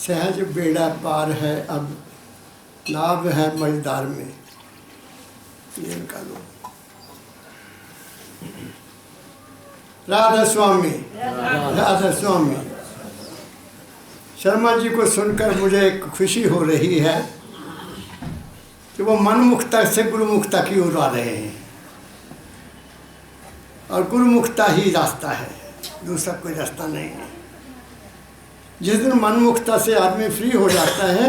सहज बेड़ा पार है अब, नाव है मझधार में। ये इनका लो। राधा स्वामी, राधा स्वामी। शर्मा जी को सुनकर मुझे एक खुशी हो रही है कि वो मनमुखता से गुरुमुखता की ओर आ रहे हैं, और गुरुमुखता ही रास्ता है, दूसरा कोई रास्ता नहीं है। जिस दिन मनमुखता से आदमी फ्री हो जाता है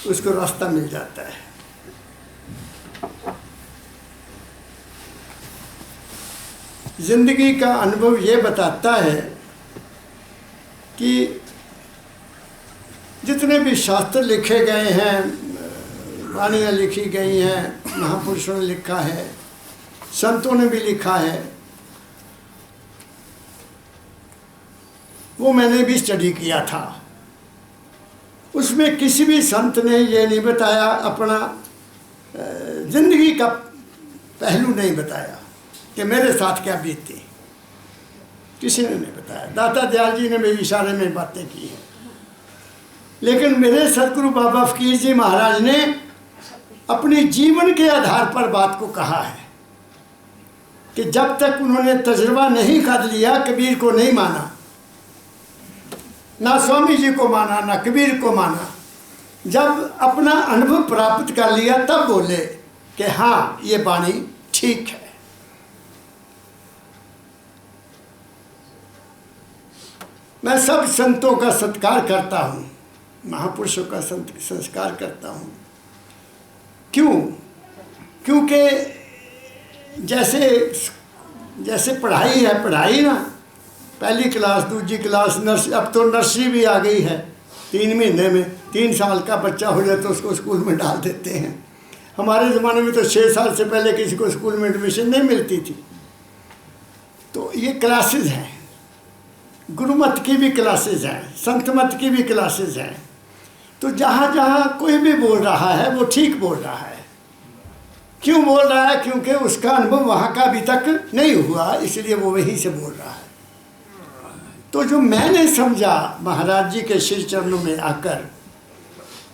उसको रास्ता मिल जाता है। जिंदगी का अनुभव ये बताता है कि जितने भी शास्त्र लिखे गए हैं, वाणियाँ लिखी गई हैं, महापुरुषों ने लिखा है, संतों ने भी लिखा है, वो मैंने भी स्टडी किया था। उसमें किसी भी संत ने ये नहीं बताया, अपना जिंदगी का पहलू नहीं बताया कि मेरे साथ क्या बीतती, किसी ने नहीं बताया। दाता दयाल जी ने मेरे इशारे में बातें की हैं, लेकिन मेरे सदगुरु बाबा फकीर जी महाराज ने अपने जीवन के आधार पर बात को कहा है कि जब तक उन्होंने तजुर्बा नहीं कर लिया, कबीर को नहीं माना, ना स्वामी जी को माना, ना कबीर को माना, जब अपना अनुभव प्राप्त कर लिया तब बोले कि हाँ ये वाणी ठीक है। मैं सब संतों का सत्कार करता हूँ, महापुरुषों का संस्कार करता हूँ। क्यों? क्योंकि जैसे पढ़ाई है, पढ़ाई ना, पहली क्लास, दूसरी क्लास, नर्सरी, अब तो नर्सरी भी आ गई है। 3 महीने में 3 साल का बच्चा हो जाए तो उसको स्कूल में डाल देते हैं। हमारे ज़माने में तो 6 साल से पहले किसी को स्कूल में एडमिशन नहीं मिलती थी। तो ये क्लासेस हैं, गुरुमत की भी क्लासेस हैं, संतमत की भी क्लासेस हैं। तो जहाँ जहाँ कोई भी बोल रहा है वो ठीक बोल रहा है। क्यों बोल रहा है? क्योंकि उसका अनुभव वहाँ का अभी तक नहीं हुआ, इसलिए वो वहीं से बोल रहा है। तो जो मैंने समझा महाराज जी के श्री चरणों में आकर,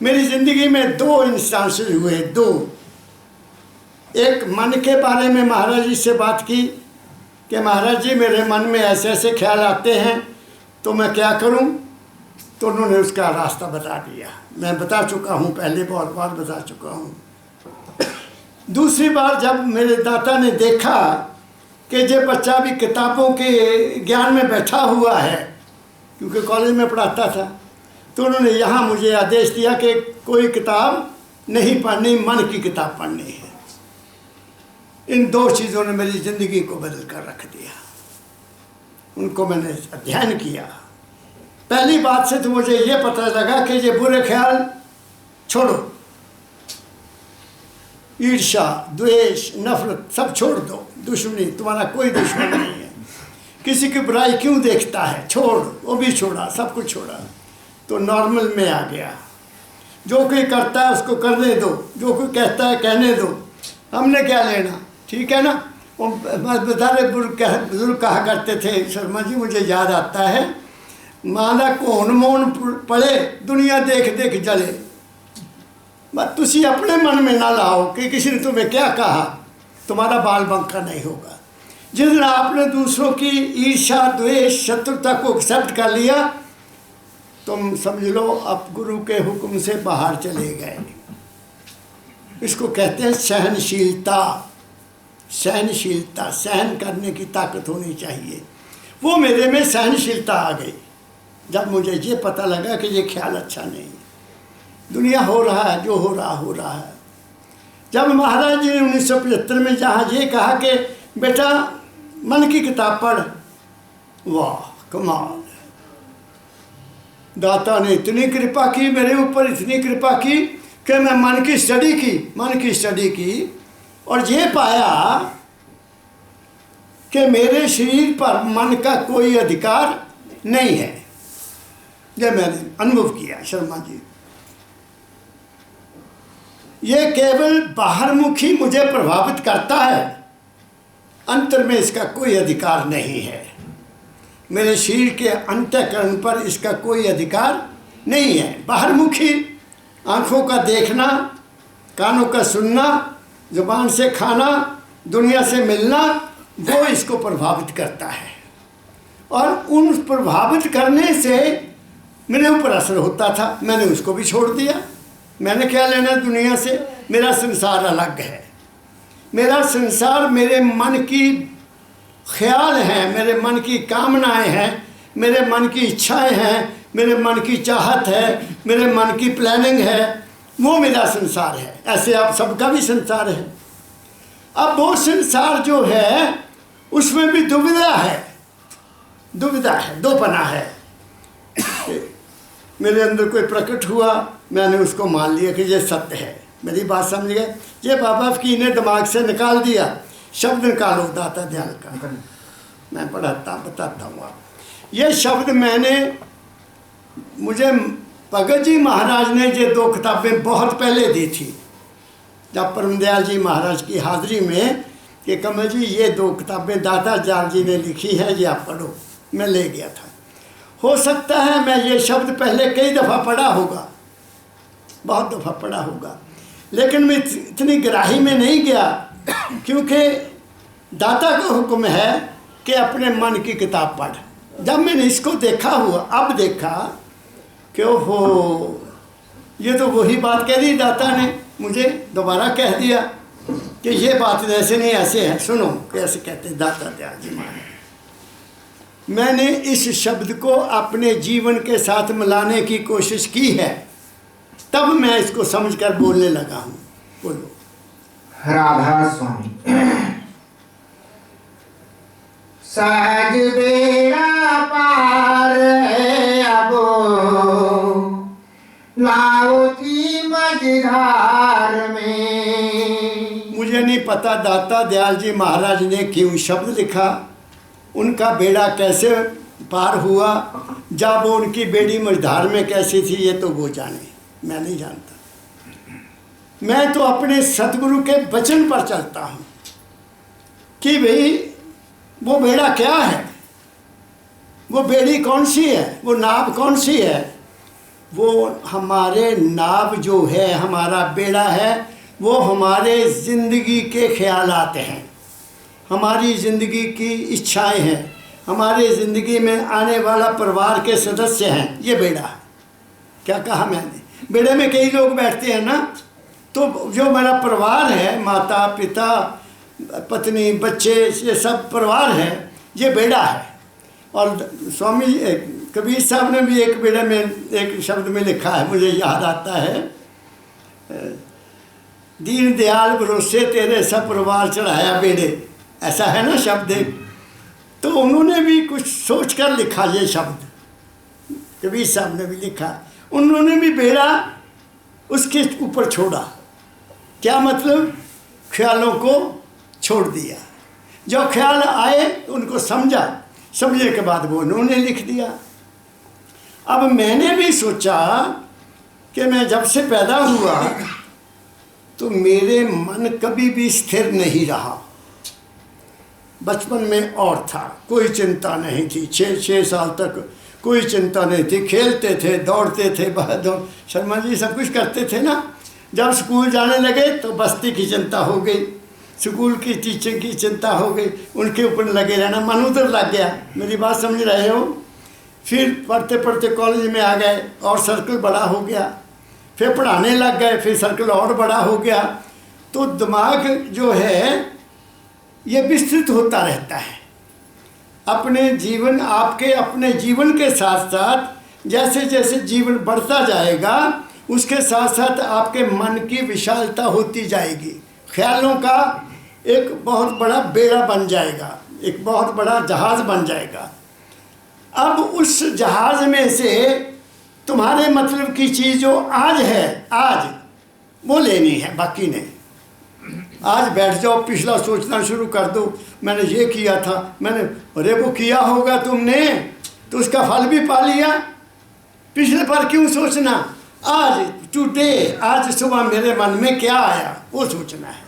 मेरी ज़िंदगी में 2 इंस्टांसेस हुए, 2। एक मन के बारे में महाराज जी से बात की कि महाराज जी मेरे मन में ऐसे ऐसे ख्याल आते हैं तो मैं क्या करूं? तो उन्होंने उसका रास्ता बता दिया। मैं बता चुका हूं, पहले बहुत बार बता चुका हूं। दूसरी बार जब मेरे दाता ने देखा कि जो बच्चा भी किताबों के ज्ञान में बैठा हुआ है, क्योंकि कॉलेज में पढ़ाता था, तो उन्होंने यहाँ मुझे आदेश दिया कि कोई किताब नहीं पढ़नी, मन की किताब पढ़नी है। इन 2 चीज़ों ने मेरी ज़िंदगी को बदल कर रख दिया। उनको मैंने अध्ययन किया। पहली बात से तो मुझे ये पता लगा कि ये बुरे ख्याल छोड़ो, ईर्ष्या, द्वेष, नफरत सब छोड़ दो। दुश्मनी, तुम्हारा कोई दुश्मन नहीं है। किसी की बुराई क्यों देखता है? छोड़, वो भी छोड़ा, सब कुछ छोड़ा, तो नॉर्मल में आ गया। जो कोई करता है उसको करने दो, जो कोई कहता है कहने दो, हमने क्या लेना, ठीक है ना। वो बेचारे बुजुर्ग कहा करते थे, शर्मा जी मुझे याद आता है, माना कौन मौन पड़े दुनिया देख देख जले। बस तुसी अपने मन में ना लाओ कि किसी ने तुम्हें क्या कहा, तुम्हारा बाल बंका नहीं होगा। जिस दिन आपने दूसरों की ईर्ष्या, द्वेष, शत्रुता को एक्सेप्ट कर लिया, तुम समझ लो अब गुरु के हुक्म से बाहर चले गए। इसको कहते हैं सहनशीलता। सहनशीलता, सहन करने की ताकत होनी चाहिए। वो मेरे में सहनशीलता आ गई जब मुझे ये पता लगा कि ये ख्याल अच्छा नहीं है, दुनिया हो रहा है जो हो रहा है। जब महाराज जी ने 1975 में जहाँ ये कहा कि बेटा मन की किताब पढ़, वाह कमाल, दाता ने इतनी कृपा की मेरे ऊपर, इतनी कृपा की कि मैं मन की स्टडी की और ये पाया कि मेरे शरीर पर मन का कोई अधिकार नहीं है। ये मैंने अनुभव किया शर्मा जी। ये केवल बाहरमुखी मुझे प्रभावित करता है, अंतर में इसका कोई अधिकार नहीं है। मेरे शरीर के अंतःकरण पर इसका कोई अधिकार नहीं है। बाहरमुखी आँखों का देखना, कानों का सुनना, जुबान से खाना, दुनिया से मिलना, वो इसको प्रभावित करता है। और उन प्रभावित करने से मेरे ऊपर असर होता था, मैंने उसको भी छोड़ दिया। मैंने क्या लेना दुनिया से, मेरा संसार अलग है। मेरा संसार मेरे मन की ख्याल हैं, मेरे मन की कामनाएं हैं, मेरे मन की इच्छाएं हैं, मेरे मन की चाहत है, मेरे मन की प्लानिंग है, वो मेरा संसार है। ऐसे आप सबका भी संसार है। अब वो संसार जो है उसमें भी दुविधा है, दुविधा है, दोपना है। मेरे अंदर कोई प्रकट हुआ, मैंने उसको मान लिया कि ये सत्य है। मेरी बात समझ गए? ये बाबा फकीर ने दिमाग से निकाल दिया, शब्द निकालो दाता दयाल का। मैं पढ़ाता बताता हूँ आप। ये शब्द मुझे भगत जी महाराज ने ये 2 किताबें बहुत पहले दी थी, जब परमदयाल जी महाराज की हाजिरी में कि कमल जी ये 2 किताबें दाता दयाल जी ने लिखी है, ये आप पढ़ो। मैं ले गया था। हो सकता है मैं ये शब्द पहले कई दफ़ा पढ़ा होगा, बहुत दफ़ा पढ़ा होगा, लेकिन मैं इतनी गहराई में नहीं गया, क्योंकि दाता का हुक्म है कि अपने मन की किताब पढ़। जब मैंने इसको देखा हुआ, अब देखा कि ओहो, ये तो वही बात कह दी दाता ने, मुझे दोबारा कह दिया कि ये बात ऐसे नहीं ऐसे है। सुनो कैसे कहते हैं दाता दयाल जी महाराज। मैंने इस शब्द को अपने जीवन के साथ मिलाने की कोशिश की है, तब मैं इसको समझकर बोलने लगा हूँ। बोलो। राधा स्वामी। सहज बेड़ा पार है अब, नाव थी मझधार में। मुझे नहीं पता दाता दयाल जी महाराज ने क्यों शब्द लिखा, उनका बेड़ा कैसे पार हुआ, जब वो उनकी बेड़ी मझधार में कैसी थी, ये तो वो जाने, मैं नहीं जानता। मैं तो अपने सतगुरु के वचन पर चलता हूँ कि भाई वो बेड़ा क्या है, वो बेड़ी कौन सी है, वो नाव कौन सी है। वो हमारे नाव जो है, हमारा बेड़ा है, वो हमारे ज़िंदगी के ख्यालात हैं, हमारी ज़िंदगी की इच्छाएं हैं, हमारे ज़िंदगी में आने वाला परिवार के सदस्य हैं, ये बेड़ा है। क्या कहा मैंने? बेड़े में कई लोग बैठते हैं ना, तो जो मेरा परिवार है, माता पिता पत्नी बच्चे, ये सब परिवार है, ये बेड़ा है। और स्वामी कबीर साहब ने भी एक बेड़े में एक शब्द में लिखा है, मुझे याद आता है, दीन दयाल भरोसे तेरे सब परिवार चढ़ाया बेड़े, ऐसा है ना शब्द एक। तो उन्होंने भी कुछ सोच कर लिखा ये शब्द, कबीर साहब ने भी लिखा, उन्होंने भी बेड़ा उसके ऊपर छोड़ा। क्या मतलब? ख्यालों को छोड़ दिया। जो ख्याल आए उनको समझा, समझने के बाद वो उन्होंने लिख दिया। अब मैंने भी सोचा कि मैं जब से पैदा हुआ तो मेरे मन कभी भी स्थिर नहीं रहा। बचपन में और था, कोई चिंता नहीं थी, 6 साल तक कोई चिंता नहीं थी, खेलते थे, दौड़ते थे, दौड़ शर्मा जी सब कुछ करते थे ना। जब स्कूल जाने लगे तो बस्ती की चिंता हो गई, स्कूल की टीचर की चिंता हो गई, उनके ऊपर लगे रहना, मन उधर लग गया। मेरी बात समझ रहे हो? फिर पढ़ते पढ़ते कॉलेज में आ गए और सर्कल बड़ा हो गया, फिर पढ़ाने लग गए, फिर सर्कल और बड़ा हो गया। तो दिमाग जो है ये विस्तृत होता रहता है। अपने जीवन, आपके अपने जीवन के साथ साथ जैसे जैसे जीवन बढ़ता जाएगा, उसके साथ साथ आपके मन की विशालता होती जाएगी। ख्यालों का एक बहुत बड़ा बेड़ा बन जाएगा, एक बहुत बड़ा जहाज़ बन जाएगा। अब उस जहाज़ में से तुम्हारे मतलब की चीज़ जो आज है, आज वो लेनी है, बाकी नहीं। आज बैठ जाओ, पिछला सोचना शुरू कर दो, मैंने ये किया था, मैंने, अरे वो किया होगा तुमने तो उसका फल भी पा लिया, पिछले पर क्यों सोचना। आज टुडे, आज सुबह मेरे मन में क्या आया वो सोचना है,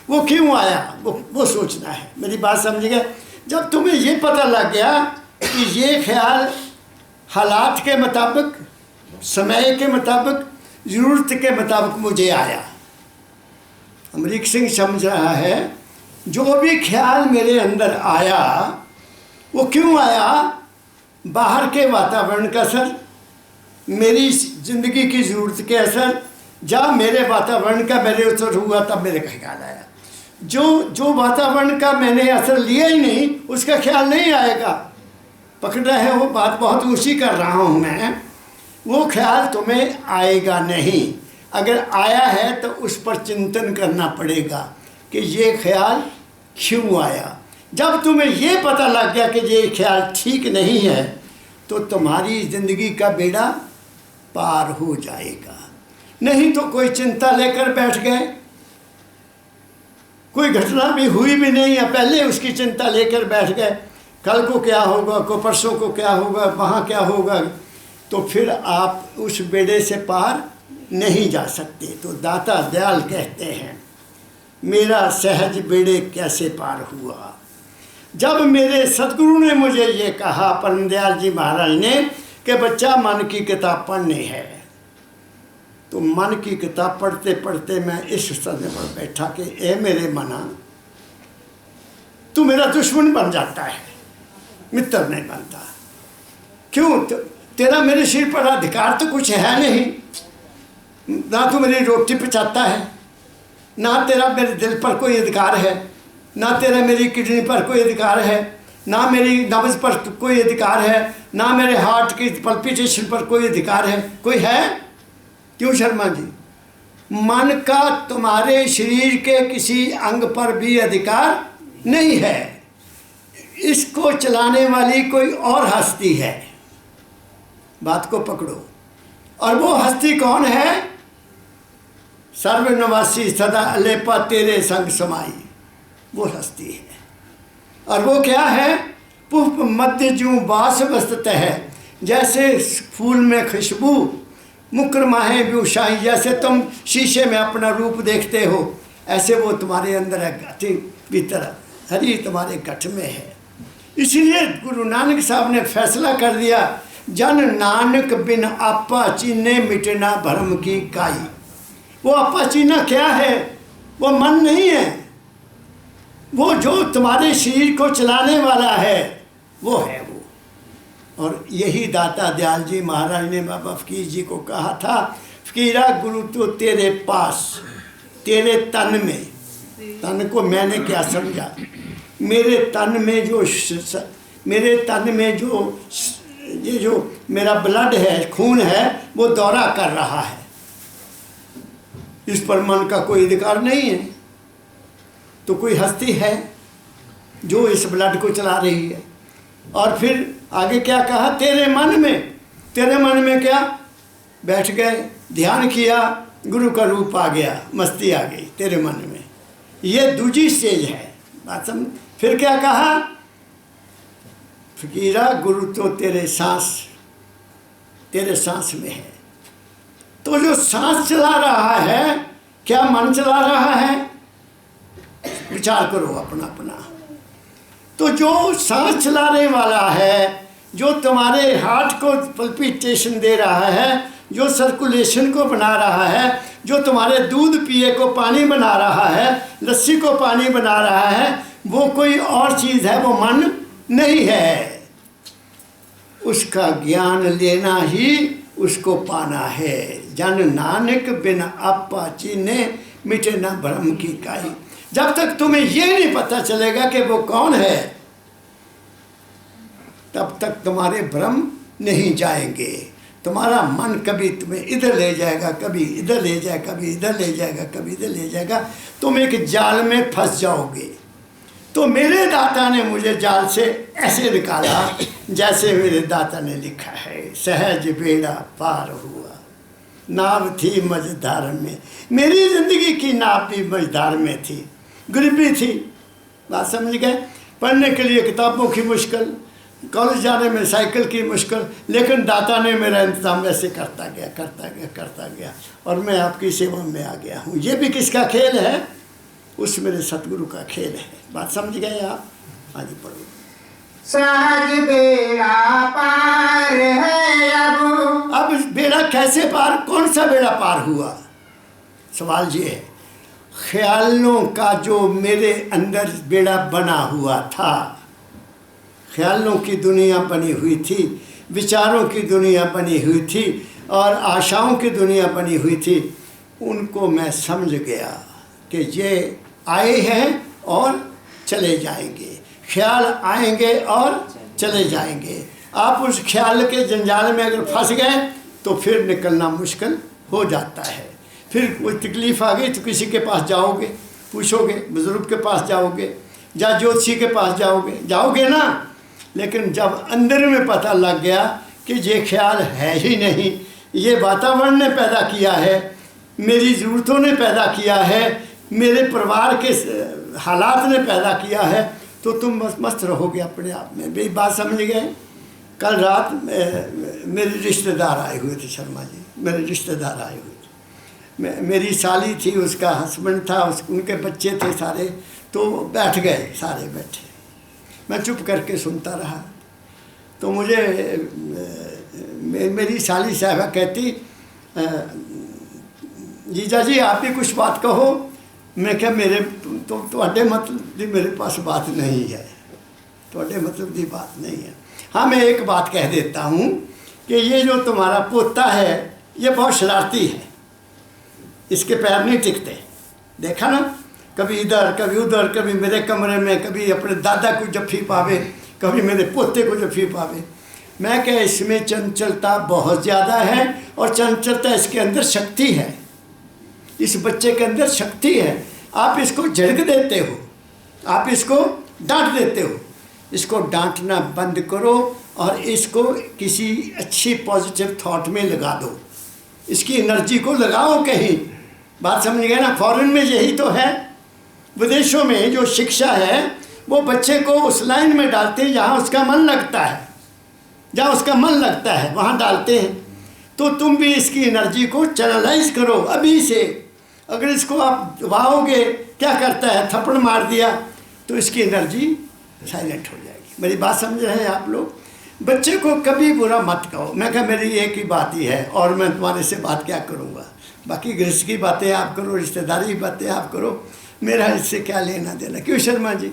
वो क्यों आया वो सोचना है। मेरी बात समझ गए? जब तुम्हें ये पता लग गया कि ये ख्याल हालात के मुताबिक समय के मुताबिक, ज़रूरत के मुताबिक मुझे आया। अमरीक सिंह समझ रहा है जो भी ख्याल मेरे अंदर आया वो क्यों आया? बाहर के वातावरण का असर, मेरी ज़िंदगी की ज़रूरत के असर, जब मेरे वातावरण का मेरे असर हुआ तब मेरे का ख्याल आया। जो वातावरण का मैंने असर लिया ही नहीं उसका ख्याल नहीं आएगा। पकड़ रहे हो बात? बहुत ऊँची कर रहा हूँ मैं। वो ख्याल तुम्हें आएगा नहीं। अगर आया है तो उस पर चिंतन करना पड़ेगा कि ये ख्याल क्यों आया। जब तुम्हें ये पता लग गया कि ये ख्याल ठीक नहीं है तो तुम्हारी ज़िंदगी का बेड़ा पार हो जाएगा। नहीं तो कोई चिंता लेकर बैठ गए, कोई घटना भी हुई भी नहीं है, पहले उसकी चिंता लेकर बैठ गए, कल को क्या होगा, को परसों को क्या होगा, वहाँ क्या होगा, तो फिर आप उस बेड़े से पार नहीं जा सकते। तो दाता दयाल कहते हैं मेरा सहज बेड़े कैसे पार हुआ। जब मेरे सतगुरु ने मुझे ये कहा, परम दयाल जी महाराज ने, कि बच्चा मन की किताब पढ़नी है, तो मन की किताब पढ़ते पढ़ते मैं इस सदमे पर बैठा कि ए मेरे मना, तू मेरा दुश्मन बन जाता है, मित्र नहीं बनता। क्यों? तेरा मेरे सिर पर अधिकार तो कुछ है नहीं, ना तू मेरी रोटी पचाता है, ना तेरा मेरे दिल पर कोई अधिकार है, ना तेरा मेरी किडनी पर कोई अधिकार है, ना मेरी नब्ज पर कोई अधिकार है, ना मेरे हार्ट की पल्पिटेशन पर कोई अधिकार है। कोई है? क्यों शर्मा जी? मन का तुम्हारे शरीर के किसी अंग पर भी अधिकार नहीं है। इसको चलाने वाली कोई और हस्ती है। बात को पकड़ो। और वो हस्ती कौन है? सर्वनिवासी सदा अलेपा तेरे संग समाई, वो हस्ती है। और वो क्या है? पुष्प मध्य जूं बास वस्तत है, जैसे फूल में खुशबू, मुकर माहे व्यूशाही, जैसे तुम शीशे में अपना रूप देखते हो ऐसे वो तुम्हारे अंदर है, गति भीतर हरी तुम्हारे गठ में है। इसलिए गुरु नानक साहब ने फैसला कर दिया, जन नानक बिन आपा चीने मिटना भरम की काई। वो आपा चीना क्या है? वो मन नहीं है, वो जो तुम्हारे शरीर को चलाने वाला है वो है वो। और यही दाता दयाल जी महाराज ने बाबा फकीर जी को कहा था, फकीरा गुरु तो तेरे पास, तेरे तन में, तन को मैंने क्या समझा, मेरे तन में जो ये जो मेरा ब्लड है, खून है, वो दौरा कर रहा है, इस पर मन का कोई अधिकार नहीं है। तो कोई हस्ती है जो इस ब्लड को चला रही है। और फिर आगे क्या कहा? तेरे मन में, तेरे मन में क्या? बैठ गए, ध्यान किया, गुरु का रूप आ गया, मस्ती आ गई तेरे मन में। ये दूसरी स्टेज है। बात समझ? फिर क्या कहा? फकीरा गुरु तो तेरे सांस में है। तो जो सांस चला रहा है, क्या मन चला रहा है? विचार करो अपना अपना। तो जो सांस चलाने वाला है, जो तुम्हारे हार्ट को पल्पिटेशन दे रहा है, जो सर्कुलेशन को बना रहा है, जो तुम्हारे दूध पिए को पानी बना रहा है, लस्सी को पानी बना रहा है, वो कोई और चीज़ है, वो मन नहीं है। उसका ज्ञान लेना ही उसको पाना है। जन नानक बिन आपा चीने मिटे न भ्रम की काई। जब तक तुम्हें ये नहीं पता चलेगा कि वो कौन है, तब तक तुम्हारे भ्रम नहीं जाएंगे। तुम्हारा मन कभी तुम्हें इधर ले जाएगा, कभी इधर ले जाएगा, कभी इधर ले जाएगा, कभी इधर ले जाएगा, तुम एक जाल में फंस जाओगे। तो मेरे दाता ने मुझे जाल से ऐसे निकाला जैसे मेरे दाता ने लिखा है, सहज बेड़ा पार हुआ, नाव थी मझधार में। मेरी ज़िंदगी की नाव भी मझधार में थी, गरीबी थी। बात समझ गए? पढ़ने के लिए किताबों की मुश्किल, कॉलेज जाने में साइकिल की मुश्किल, लेकिन दाता ने मेरा इंतज़ाम वैसे करता गया और मैं आपकी सेवा में आ गया हूँ। ये भी किसका खेल है? उस मेरे सतगुरु का खेल है। बात समझ गए आप? आगे पढ़ो। सहज बेड़ा पार है अब बेड़ा कैसे पार, कौन सा बेड़ा पार हुआ? सवाल ये है, ख्यालों का जो मेरे अंदर बेड़ा बना हुआ था, ख्यालों की दुनिया बनी हुई थी, विचारों की दुनिया बनी हुई थी और आशाओं की दुनिया बनी हुई थी, उनको मैं समझ गया कि ये आए हैं और चले जाएंगे, ख्याल आएंगे और चले जाएंगे। आप उस ख्याल के जंजाल में अगर फंस गए तो फिर निकलना मुश्किल हो जाता है। फिर कोई तकलीफ़ आ गई तो किसी के पास जाओगे, पूछोगे, बुज़ुर्ग के पास जाओगे या ज्योतिषी के पास जाओगे ना। लेकिन जब अंदर में पता लग गया कि ये ख्याल है ही नहीं, ये वातावरण ने पैदा किया है, मेरी ज़रूरतों ने पैदा किया है, मेरे परिवार के हालात ने पैदा किया है, तो तुम बस मस्त रहोगे अपने आप में। मेरी बात समझ गए? कल रात मेरे रिश्तेदार आए हुए थे, शर्मा जी, मेरे रिश्तेदार आए हुए थे। मेरी साली थी, उसका हस्बैंड था, उनके बच्चे थे सारे, तो बैठ गए, सारे बैठे। मैं चुप करके सुनता रहा। तो मुझे मेरी साली साहबा कहती, जीजा जी आप भी कुछ बात कहो। मैं क्या, मेरे तो मतलब दी मेरे पास बात नहीं है, तो मतलब दी बात नहीं है। हाँ, मैं एक बात कह देता हूँ कि ये जो तुम्हारा पोता है ये बहुत शरारती है, इसके पैर नहीं टिकते। देखा ना, कभी इधर कभी उधर, कभी मेरे कमरे में, कभी अपने दादा को जफ्फी पावे, कभी मेरे पोते को जफ्फी पावे। मैं क्या, इसमें चंचलता बहुत ज़्यादा है और चंचलता इसके अंदर शक्ति है, इस बच्चे के अंदर शक्ति है। आप इसको झड़क देते हो, आप इसको डांट देते हो। इसको डांटना बंद करो और इसको किसी अच्छी पॉजिटिव थॉट में लगा दो, इसकी एनर्जी को लगाओ कहीं। बात समझ गए ना? फॉरेन में यही तो है, विदेशों में जो शिक्षा है वो बच्चे को उस लाइन में डालते हैं जहाँ उसका मन लगता है, जहाँ उसका मन लगता है वहाँ डालते हैं। तो तुम भी इसकी एनर्जी को चैनलाइज करो अभी से। अगर इसको आप दबाओगे, क्या करता है, थप्पड़ मार दिया तो इसकी एनर्जी साइलेंट हो जाएगी। मेरी बात समझ रहे हैं आप लोग? बच्चे को कभी बुरा मत कहो। मैं कहा मेरी एक ही बात ही है और मैं तुम्हारे से बात क्या करूँगा, बाकी गृहस्थ की बातें आप करो, रिश्तेदारी की बातें आप करो, मेरा इससे क्या लेना देना। क्यों शर्मा जी,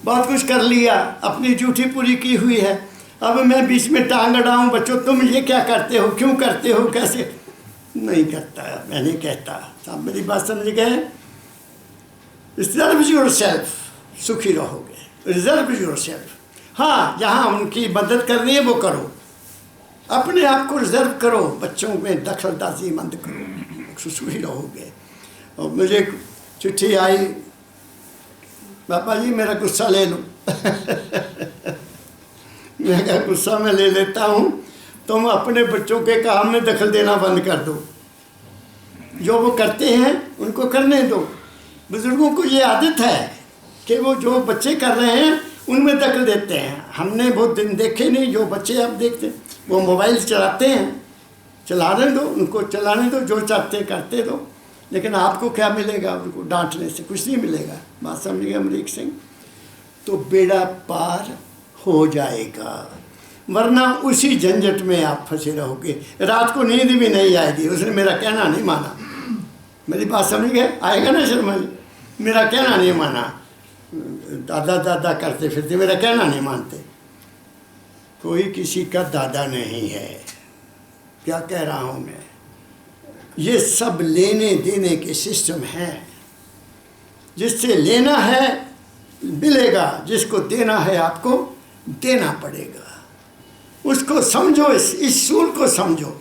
बहुत कुछ कर लिया, अपनी ड्यूटी पूरी की हुई है, अब मैं बीच में टांग अड़ाऊँ बच्चों तुम ये क्या करते हो, क्यों करते हो, कैसे? नहीं करता, मैं नहीं कहता। आप मेरी बात समझ गए? रिजर्व योरसेल्फ, सुखी रहोगे। Reserve yourself. हाँ, जहाँ उनकी मदद करनी है वो करो, अपने आप को रिजर्व करो, बच्चों में दखलंदाजी बंद करो, सुखी रहोगे। और मुझे चिट्ठी आई, पापा जी मेरा गुस्सा ले लो। मैं क्या, गुस्सा मैं ले लेता हूँ, तुम अपने बच्चों के काम में दखल देना बंद कर दो, जो वो करते हैं उनको करने दो। बुजुर्गों को ये आदत है कि वो जो बच्चे कर रहे हैं उनमें दखल देते हैं। हमने बहुत दिन देखे नहीं, जो बच्चे अब देखते हैं वो मोबाइल चलाते हैं, चलाने दो उनको, चलाने दो, जो चाहते करते दो। लेकिन आपको क्या मिलेगा, उनको डांटने से कुछ नहीं मिलेगा। बात समझिए अमरीक सिंह? तो बेड़ा पार हो जाएगा, वरना उसी झंझट में आप फंसे रहोगे। रात को नींद भी नहीं आएगी। उसने मेरा कहना नहीं माना। मेरी बात समझ गए? आएगा ना शर्मा जी? मेरा कहना नहीं माना, दादा दादा करते फिरते, मेरा कहना नहीं मानते। कोई किसी का दादा नहीं है। क्या कह रहा हूँ मैं? ये सब लेने देने के सिस्टम हैं। जिससे लेना है मिलेगा, जिसको देना है आपको देना पड़ेगा। उसको समझो, इस सूल को समझो।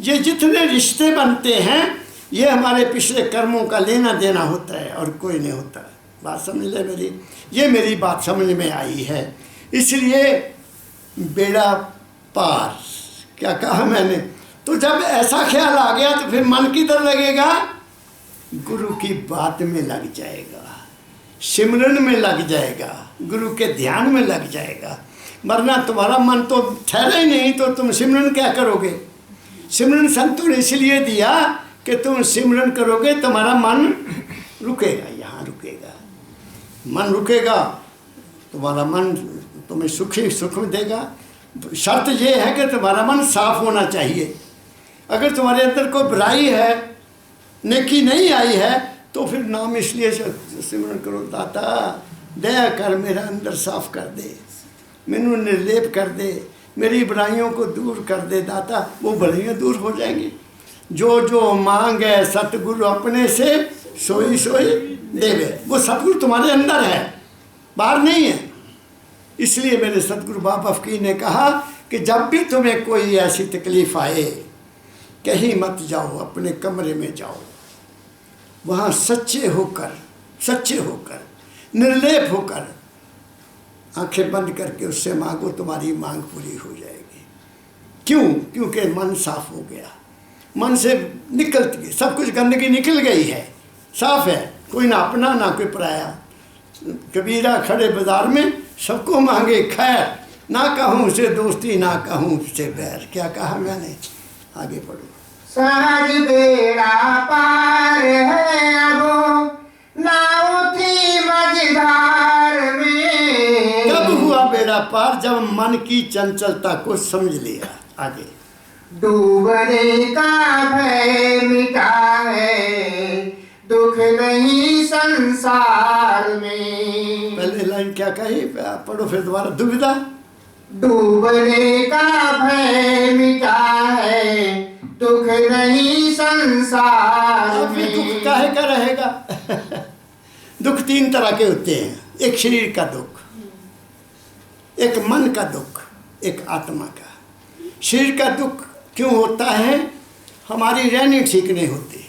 ये जितने रिश्ते बनते हैं ये हमारे पिछले कर्मों का लेना देना होता है और कोई नहीं होता। बात समझ ले मेरी? ये मेरी बात समझ में आई है। इसलिए बेड़ा पार, क्या कहा मैंने? तो जब ऐसा ख्याल आ गया तो फिर मन किधर लगेगा? गुरु की बात में लग जाएगा, सिमरन में लग जाएगा, गुरु के ध्यान में लग जाएगा। वरना तुम्हारा मन तो ठहरा ही नहीं, तो तुम सिमरन क्या करोगे? सिमरन संतों ने इसलिए दिया कि तुम सिमरन करोगे, तुम्हारा मन रुकेगा, यहाँ रुकेगा। मन रुकेगा, तुम्हारा मन तुम्हें सुख देगा। शर्त ये है कि तुम्हारा मन साफ होना चाहिए। अगर तुम्हारे अंदर कोई बुराई है, नेकी नहीं आई है, तो फिर नाम इसलिए सिमरन करो, दाता दया कर, मेरा अंदर साफ कर दे, मैनू निर्लेप कर दे, मेरी बुराइयों को दूर कर दे दाता। वो बुराइयाँ दूर हो जाएंगी। जो जो मांगे सतगुरु अपने से सोई सोई देवे। वो सतगुरु तुम्हारे अंदर है, बाहर नहीं है। इसलिए मेरे सतगुरु बाबा फकीर ने कहा कि जब भी तुम्हें कोई ऐसी तकलीफ आए, कहीं मत जाओ, अपने कमरे में जाओ, वहाँ सच्चे होकर निर्लेप होकर आंखें बंद करके उससे मांगो, तुम्हारी मांग पूरी हो जाएगी। क्यों? क्योंकि मन साफ हो गया, मन से निकल गई, सब कुछ गंदगी निकल गई है, साफ है, कोई ना अपना ना कोई पराया। कबीरा खड़े बाजार में सबको मांगे खैर, ना कहूँ उसे दोस्ती ना कहूँ उसे बैर। क्या कहा मैंने? आगे पढ़ो। सहज बेड़ा पार है अब, नाव थी मझधार में। कब हुआ बेड़ा पार? जब मन की चंचलता को समझ लिया। आगे। डूबने का भय मिटा है, दुख नहीं संसार में। पहले लाइन क्या कही? पढ़ो फिर दोबारा। दुविधा। डूबने का भय मिटा है, दुख नहीं संसार में। फिर दुख काहे का रहेगा? दुख तीन तरह के होते हैं। एक शरीर का दुख, एक मन का दुख, एक आत्मा का। शरीर का दुख क्यों होता है? हमारी रहनी ठीक नहीं होती,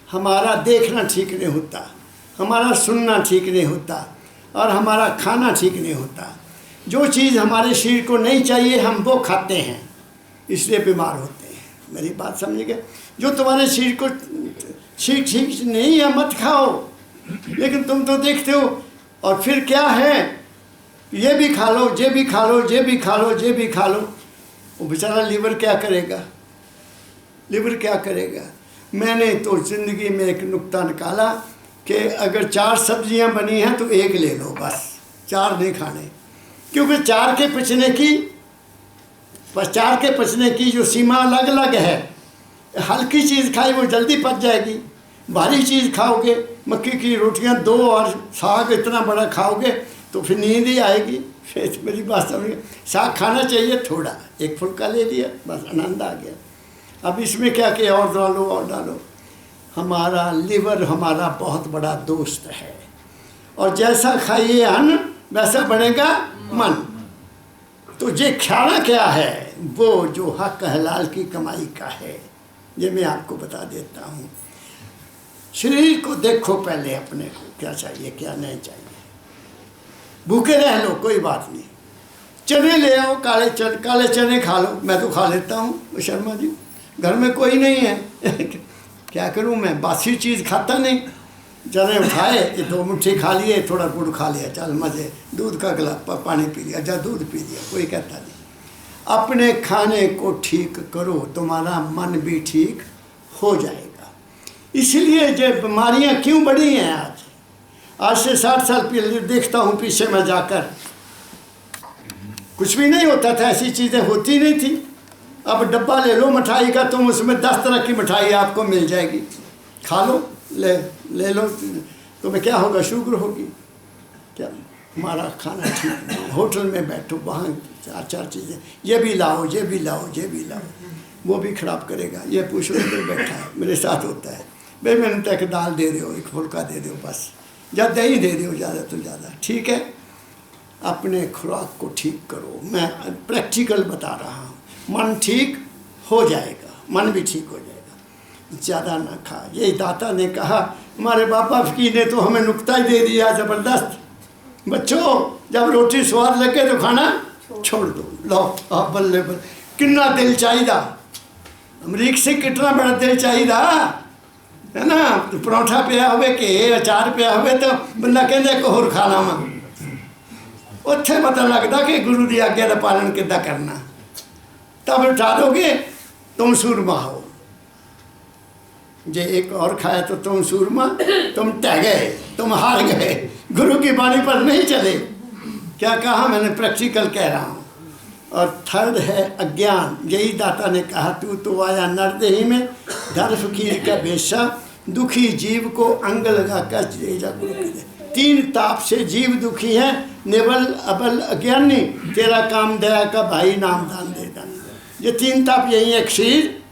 हमारा देखना ठीक नहीं होता, हमारा सुनना ठीक नहीं होता, और हमारा खाना ठीक नहीं होता। जो चीज़ हमारे शरीर को नहीं चाहिए हम वो खाते हैं, इसलिए बीमार होते हैं। मेरी बात समझ गए? जो तुम्हारे शरीर को ठीक नहीं है मत खाओ, लेकिन तुम तो देखते हो। और फिर क्या है? ये भी खा लो, ये भी खा लो, ये भी खा लो, ये भी खा लो। वो बेचारा लीवर क्या करेगा? लीवर क्या करेगा? मैंने तो ज़िंदगी में एक नुक्ता निकाला कि अगर 4 सब्जियां बनी हैं तो एक ले लो बस, 4 नहीं खाने। क्योंकि 4 के पचने की जो सीमा अलग अलग है। हल्की चीज़ खाई वो जल्दी पच जाएगी, भारी चीज़ खाओगे, मक्की की रोटियां 2 और साग इतना बड़ा खाओगे तो फिर नींद ही आएगी। फिर मेरी बात समझिए, साग खाना चाहिए थोड़ा, एक फुल्का ले लिया बस, आनंद आ गया। अब इसमें क्या कि और डालो। हमारा लिवर हमारा बहुत बड़ा दोस्त है, और जैसा खाइए अन्न वैसा बनेगा मन। तो ये खाना क्या है? वो जो हक हलाल की कमाई का है, ये मैं आपको बता देता हूँ। शरीर को देखो पहले, अपने को क्या चाहिए क्या नहीं चाहिए। भूखे रह लो कोई बात नहीं, चने ले आओ, काले चने खा लो। मैं तो खा लेता हूँ शर्मा जी, घर में कोई नहीं है क्या करूँ मैं? बासी चीज़ खाता नहीं। चने उठाए, ये 2 मुट्ठी खा लिए, थोड़ा गुड़ खा लिया, चल मज़े, दूध का गिलास पानी पी लिया, जा दूध पी लिया, कोई कहता नहीं। अपने खाने को ठीक करो, तुम्हारा मन भी ठीक हो जाएगा। इसलिए ये बीमारियाँ क्यों बढ़ी हैं आज से 60 साल पहले देखता हूँ पीछे में जाकर, कुछ भी नहीं होता था, ऐसी चीज़ें होती नहीं थी। अब डब्बा ले लो मिठाई का, तुम उसमें 10 तरह की मिठाई आपको मिल जाएगी, खा लो, ले लो, तुम्हें क्या होगा? शुगर होगी क्या? हमारा खाना ठीक नहीं। होटल में बैठो, वहाँ 4 चीज़ें, ये भी लाओ, ये भी लाओ, ये भी लाओ, वो भी खराब करेगा। ये पूछ लो, इधर बैठा है, मेरे साथ होता है, भाई मैंने तो एक दाल दे दो, एक फुल्का दे दो बस, या दही दे दो ज़्यादा तो ज़्यादा, ठीक है। अपने खुराक को ठीक करो, मैं प्रैक्टिकल बता रहा हूँ। मन ठीक हो जाएगा, मन भी ठीक हो जाएगा। ज़्यादा ना खा, यही दाता ने कहा। हमारे बाबा फकीर ने तो हमें नुक्ता ही दे दिया ज़बरदस्त, बच्चों जब रोटी स्वाद लगे तो खाना छोड़ दो। लो आप बल्ले बल्ले, कितना दिल चाहिए अमरीक से, कितना बड़ा दिल चाहिए है ना। तो परौठा पिया हुए के अचार पिया हुए तो बंदा कहते एक होर खाना वा, उत्थे पता लगता कि गुरु की आज्ञा का पालन किदा करना। तब उठा दोगे तुम सूरमा हो, जे एक और खाया तो तुम सूरमा, तुम टह गए, तुम हार गए, गुरु की बाणी पर नहीं चले। क्या कहा मैंने? प्रैक्टिकल कह रहा हूँ। और थर्ड है अज्ञान। यही दाता ने कहा, तू तो आया नरदेही में, घर फकीर का बेशा, दुखी जीव को अंग लगा कर जा गुरु के दे। 3 ताप से जीव दुखी है, निबल अबल अज्ञानी, तेरा काम दया का भाई नाम दान देगा। ये 3 ताप यही है, क्षीर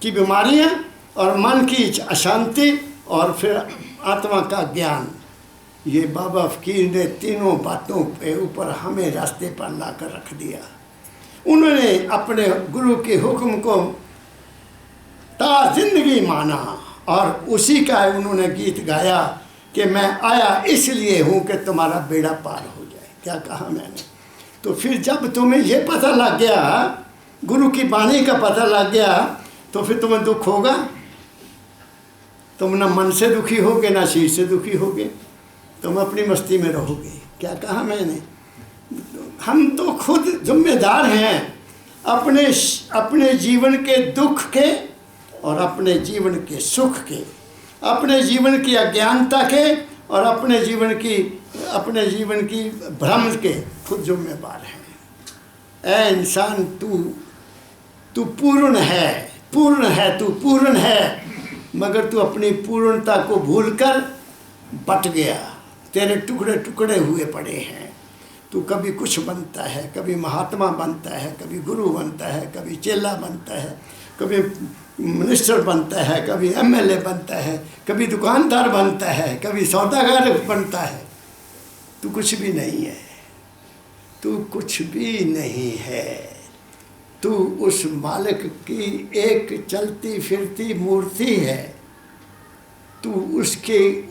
की बीमारियाँ और मन की अशांति और फिर आत्मा का ज्ञान। ये बाबा फकीर ने तीनों बातों पे ऊपर हमें रास्ते पर लाकर रख दिया। उन्होंने अपने गुरु के हुक्म को ता जिंदगी माना और उसी का उन्होंने गीत गाया कि मैं आया इसलिए हूँ कि तुम्हारा बेड़ा पार हो जाए। क्या कहा मैंने? तो फिर जब तुम्हें ये पता लग गया, गुरु की वाणी का पता लग गया, तो फिर तुम्हें दुख होगा? तुम ना मन से दुखी होगे ना शरीर से दुखी होगे, तुम अपनी मस्ती में रहोगे। क्या कहा मैंने? हम तो खुद जिम्मेदार हैं अपने जीवन के दुख के और अपने जीवन के सुख के, अपने जीवन की अज्ञानता के और अपने जीवन की भ्रम के खुद जिम्मेदार हैं। ऐ इंसान, तू पूर्ण है, तू पूर्ण है, मगर तू अपनी पूर्णता को भूलकर बट गया। तेरे टुकड़े टुकड़े हुए पड़े हैं। तू कभी कुछ बनता है, कभी महात्मा बनता है, कभी गुरु बनता है, कभी चेला बनता है, कभी मिनिस्टर बनता है, कभी एमएलए बनता है, कभी दुकानदार बनता है, कभी सौदागर बनता है। तू कुछ भी नहीं है, तू कुछ भी नहीं है। तू उस मालिक की एक चलती फिरती मूर्ति है। तू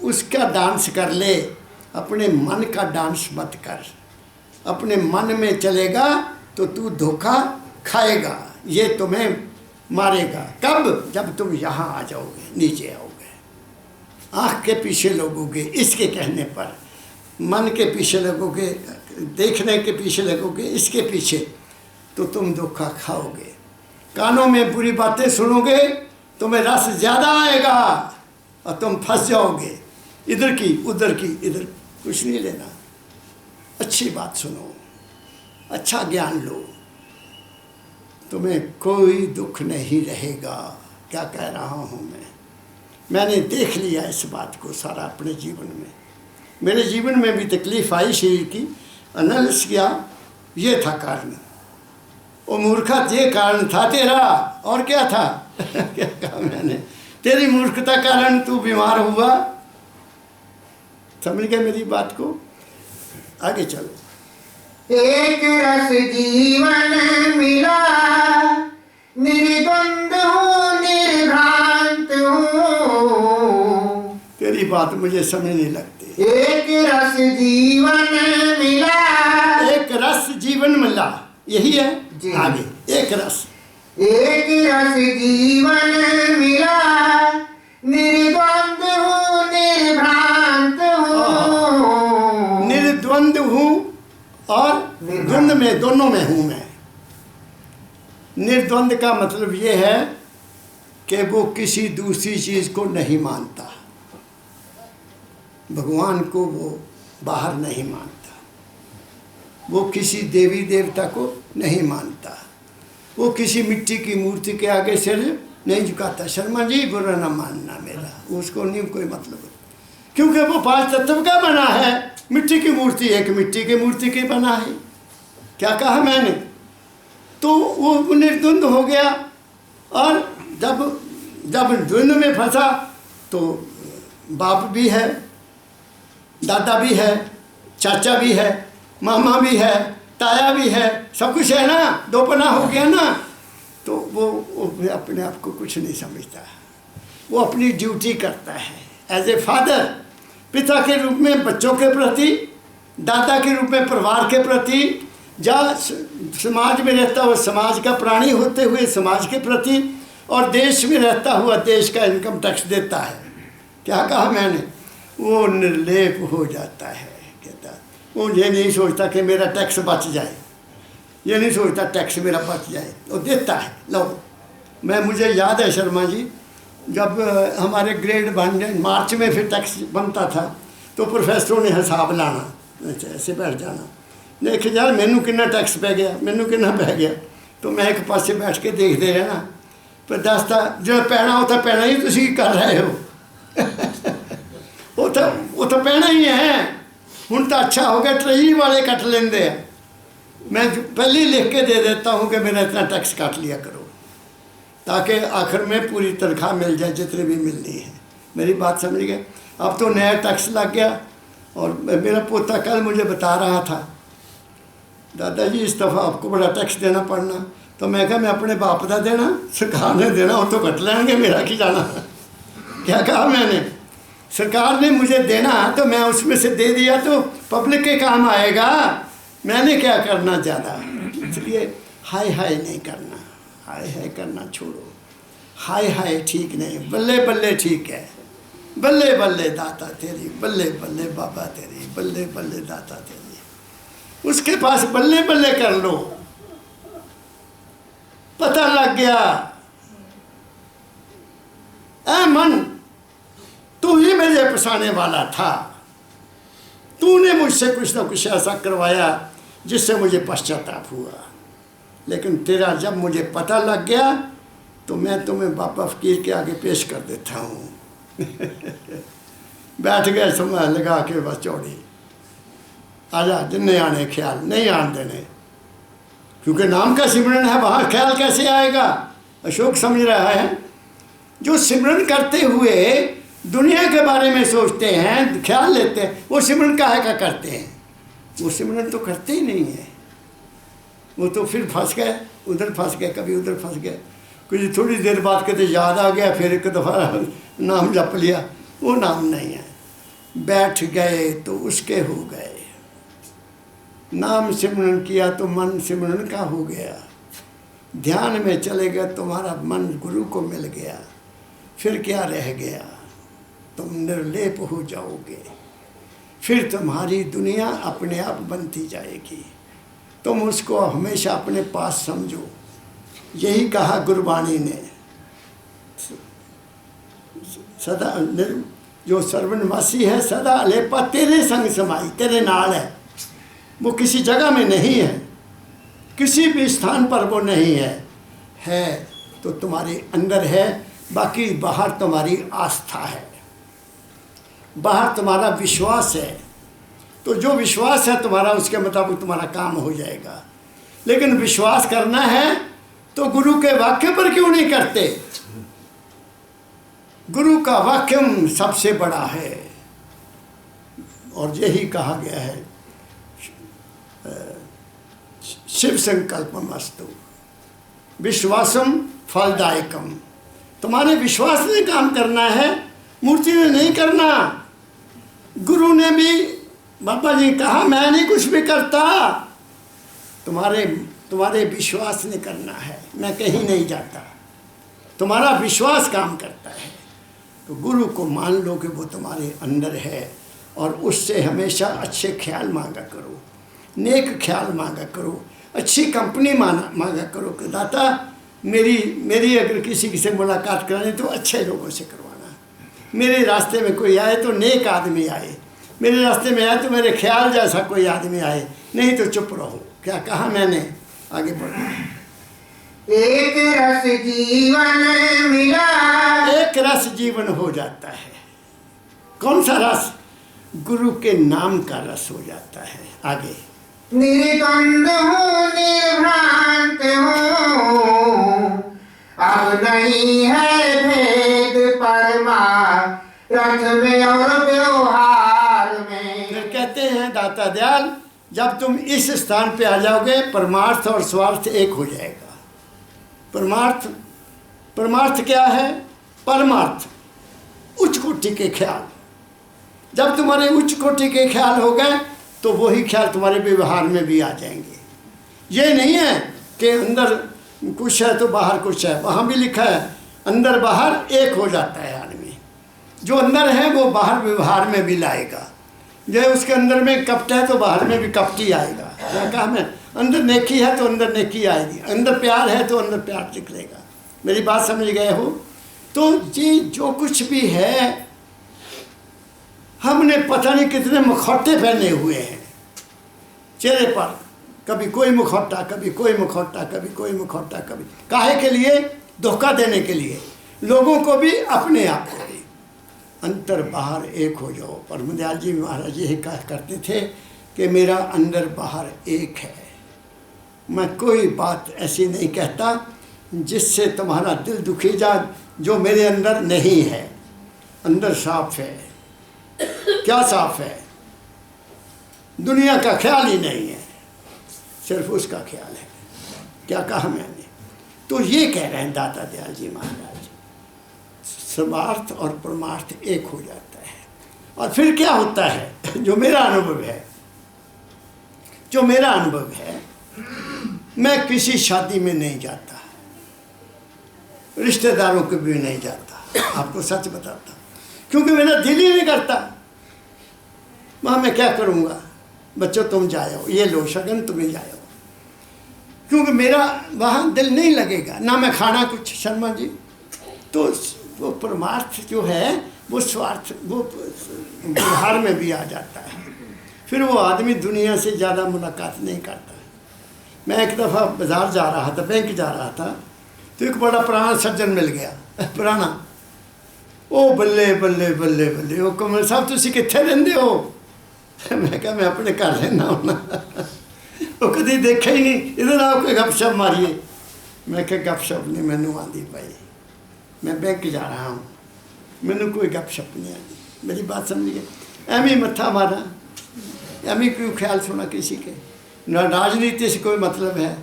उसका डांस कर ले, अपने मन का डांस मत कर। अपने मन में चलेगा तो तू धोखा खाएगा, ये तुम्हें मारेगा। कब? जब तुम यहाँ आ जाओगे, नीचे आओगे, आँख के पीछे लगोगे इसके कहने पर, मन के पीछे लगोगे, देखने के पीछे लगोगे इसके पीछे, तो तुम धोखा खाओगे। कानों में बुरी बातें सुनोगे, तुम्हें रस ज़्यादा आएगा और तुम फंस जाओगे, इधर की उधर की, इधर कुछ नहीं लेना। अच्छी बात सुनो, अच्छा ज्ञान लो, तुम्हें कोई दुख नहीं रहेगा। क्या कह रहा हूँ मैंने देख लिया इस बात को सारा अपने जीवन में। मेरे जीवन में भी तकलीफ़ आई शरीर की, एनालिसिस किया, ये था कारण। वो मूर्खा ये कारण था तेरा, और क्या था? क्या कहा मैंने? तेरी मूर्खता कारण तू बीमार हुआ। समझ गए मेरी बात को? आगे चलो। एक रस जीवन मिला, निर्द्वंद हूँ, निर्भ्रांत हूँ। तेरी बात मुझे समझ नहीं लगती। एक रस जीवन मिला, एक रस जीवन मिला, यही है जी। आगे एक रस जीवन मिला, निर्द्वंद हूँ, निर्भ्रांत हूँ। निर्द्वंद हूँ और द्वंद में, दोनों में हूँ मैं। निर्द्वंद का मतलब ये है कि वो किसी दूसरी चीज़ को नहीं मानता। भगवान को वो बाहर नहीं मानता, वो किसी देवी देवता को नहीं मानता, वो किसी मिट्टी की मूर्ति के आगे सिर नहीं झुकाता। शर्मा जी बुरा ना मानना मेरा, उसको नहीं कोई मतलब, क्योंकि वो 5 तत्व का बना है। मिट्टी की मूर्ति एक मिट्टी की मूर्ति के बना है। क्या कहा मैंने? तो वो निर्द्वंद हो गया। और जब द्वंद में फंसा तो बाप भी है, दादा भी है, चाचा भी है, मामा भी है, ताया भी है, सब कुछ है ना, दोपना हो गया ना। तो वो अपने आप को कुछ नहीं समझता, वो अपनी ड्यूटी करता है एज ए फादर, पिता के रूप में बच्चों के प्रति, दादा के रूप में परिवार के प्रति, जहाँ समाज में रहता हुआ समाज का प्राणी होते हुए समाज के प्रति, और देश में रहता हुआ देश का इनकम टैक्स देता है। क्या कहा मैंने? वो निर्लेप हो जाता है। कहता वो ये नहीं सोचता कि मेरा टैक्स बच जाए, ये नहीं सोचता टैक्स मेरा बच जाए, वो देता है। लो मुझे याद है शर्मा जी, जब हमारे ग्रेड बन मार्च में फिर टैक्स बनता था तो प्रोफेसरों ने हिसाब लाना, ऐसे बैठ जाना देख यार मैनू कितना टैक्स पै गया, मैनू कितना पै गया। तो मैं एक पासे बैठ के देखते रहना, पर दसता जो पैना वो तो पैना ही, तुसी की कर रहे हो वो तो पैना ही है। हुण तो अच्छा हो गया, ट्रेजरी वाले कट लेंदे हैं। मैं पहले ही लिख के दे देता हूँ कि मेरा इतना टैक्स काट लिया करो, ताकि आखिर में पूरी तनख्वाह मिल जाए जितनी भी मिलनी है। मेरी बात समझ गए। अब तो नया टैक्स लग गया, और मेरा पोता कल मुझे बता रहा था, दादाजी इस दफ़ा आपको बड़ा टैक्स देना पड़ना। तो मैं कहा मैं अपने बाप का देना, सरकार ने देना, वो तो कट लेंगे, मेरा की जाना। क्या कहा मैंने, सरकार ने मुझे देना तो मैं उसमें से दे दिया तो पब्लिक के काम आएगा, मैंने क्या करना ज़्यादा। इसलिए हाय हाय नहीं करना, हाय हाय करना छोड़ो। हाय हाय ठीक नहीं, बल्ले बल्ले ठीक है। बल्ले बल्ले दाता तेरी, बल्ले बल्ले बाबा तेरी, बल्ले बल्ले दाता तेरी। उसके पास बल्ले बल्ले कर लो। पता लग गया, ऐ मन तू ही मुझे फंसाने वाला था, तूने मुझसे कुछ ना कुछ ऐसा करवाया जिससे मुझे पश्चाताप हुआ। लेकिन तेरा जब मुझे पता लग गया तो मैं तुम्हें बाबा फकीर के आगे पेश कर देता हूँ। बैठ गए समय लगा के बस चौड़ी, आजा जिन्हें आने ख्याल नहीं आन देने, क्योंकि नाम का सिमरन है, वहाँ ख्याल कैसे आएगा। अशोक समझ रहा है, जो सिमरन करते हुए दुनिया के बारे में सोचते हैं, ख्याल लेते हैं, वो सिमरन काहे का करते हैं। वो सिमरन तो करते ही नहीं है, वो तो फिर फंस गए, उधर फंस गए, कभी उधर फंस गए। कुछ थोड़ी देर बाद कहते याद आ गया, फिर एक दफ़ा नाम जप लिया, वो नाम नहीं है। बैठ गए तो उसके हो गए, नाम सिमरन किया तो मन सिमरन का हो गया। ध्यान में चले गए, तुम्हारा मन गुरु को मिल गया, फिर क्या रह गया, तुम निर्लेप हो जाओगे। फिर तुम्हारी दुनिया अपने आप बनती जाएगी, तुम उसको हमेशा अपने पास समझो। यही कहा गुरबाणी ने, सदा जो सर्वनवासी है सदा अलेपा तेरे संग समाई, तेरे नाल है। वो किसी जगह में नहीं है, किसी भी स्थान पर वो नहीं है तो तुम्हारे अंदर है। बाकी बाहर तुम्हारी आस्था है, बाहर तुम्हारा विश्वास है। तो जो विश्वास है तुम्हारा, उसके मुताबिक तुम्हारा काम हो जाएगा। लेकिन विश्वास करना है तो गुरु के वाक्य पर क्यों नहीं करते। गुरु का वाक्यम सबसे बड़ा है, और यही कहा गया है, शिव संकल्पमस्तु विश्वासम फलदायकम। तुम्हारे विश्वास ने काम करना है, मूर्ति ने नहीं करना। गुरु ने भी, बाबा जी कहा, मैं नहीं कुछ भी करता, तुम्हारे विश्वास ने करना है, मैं कहीं नहीं जाता। तुम्हारा विश्वास काम करता है। तो गुरु को मान लो कि वो तुम्हारे अंदर है, और उससे हमेशा अच्छे ख्याल मांगा करो, नेक ख्याल मांगा करो, अच्छी कंपनी मांगा करो कि दाता मेरी अगर किसी से मुलाकात करानी तो अच्छे लोगों से करवाना। मेरे रास्ते में कोई आए तो नेक आदमी आए, मेरे रास्ते में आए तो मेरे ख्याल जैसा कोई आदमी आए, नहीं तो चुप रहो। क्या कहा मैंने, आगे बढ़ो। एक रस जीवन मिला, एक रस जीवन हो जाता है। कौन सा रस, गुरु के नाम का रस हो जाता है। आगे, निर्द्वंद हूँ निर्भ्रांत हूँ, अब नहीं है भेद परमार्थ में और व्यवहार में। फिर कहते हैं दाता दयाल, जब तुम इस स्थान पे आ जाओगे परमार्थ और स्वार्थ एक हो जाएगा। परमार्थ क्या है, परमार्थ उच्च कोटि के ख्याल। जब तुम्हारे उच्च कोटि के ख्याल हो गए तो वही ख्याल तुम्हारे व्यवहार में भी आ जाएंगे। ये नहीं है कि अंदर कुछ है तो बाहर कुछ है, वहाँ भी लिखा है अंदर बाहर एक हो जाता है आदमी। जो अंदर है वो बाहर व्यवहार में भी लाएगा। जो उसके अंदर में कपट है तो बाहर में भी कपटी आएगा। क्या कहा मैं, अंदर नेकी है तो अंदर नेकी आएगी, अंदर प्यार है तो अंदर प्यार निकलेगा। मेरी बात समझ गए हो। तो जी जो कुछ भी है, हमने पता नहीं कितने मुखौटे पहने हुए हैं, चेहरे पर कभी कोई मुखौटा, कभी कोई मुखौटा, कभी कोई मुखौटा, कभी काहे के लिए? धोखा देने के लिए, लोगों को भी अपने आप को भी। अंतर बाहर एक हो जाओ। परमदयाल जी महाराज यही कहा करते थे कि मेरा अंदर बाहर एक है। मैं कोई बात ऐसी नहीं कहता जिससे तुम्हारा दिल दुखी जा, जो मेरे अंदर नहीं है। अंदर साफ है। क्या साफ है? दुनिया का ख्याल ही नहीं है, सिर्फ उसका ख्याल है। क्या कहा मैंने? तो ये कह रहे हैं दाता दयाल जी महाराज, स्वार्थ और परमार्थ एक हो जाता है। और फिर क्या होता है? जो मेरा अनुभव है, जो मेरा अनुभव है, मैं किसी शादी में नहीं जाता, रिश्तेदारों के भी नहीं जाता, आपको सच बताता, क्योंकि मेरा दिल ही नहीं करता। वहाँ मैं क्या करूँगा? बच्चों तुम जाओ, ये लो शगन, तुम्हें जाओ, क्योंकि मेरा वहाँ दिल नहीं लगेगा, ना मैं खाना कुछ। शर्मा जी, तो वो परमार्थ जो है वो स्वार्थ, वो व्यवहार में भी आ जाता है। फिर वो आदमी दुनिया से ज़्यादा मुलाकात नहीं करता। मैं एक दफ़ा बाज़ार जा रहा था, बैंक जा रहा था, तो एक बड़ा पुराना सज्जन मिल गया, पुराना। ओ बल्ले बल्ले बल्ले बल्ले, ओ कमल साहब तुसी कित्थे रहिंदे हो? मैं कहा मैं अपने घर रहना होना। वो कभी देखा ही नहीं, इधर आओ कोई गपशप मारिए। मैं कहा गपशप नहीं मैनू आती भाई, मैं बैंक जा रहा हूँ, मैनू कोई गपशप नहीं आती। मेरी बात समझिए? एवं मत्था मारा, एवं क्यों ख्याल सुना किसी के? ना राजनीति से कोई मतलब है,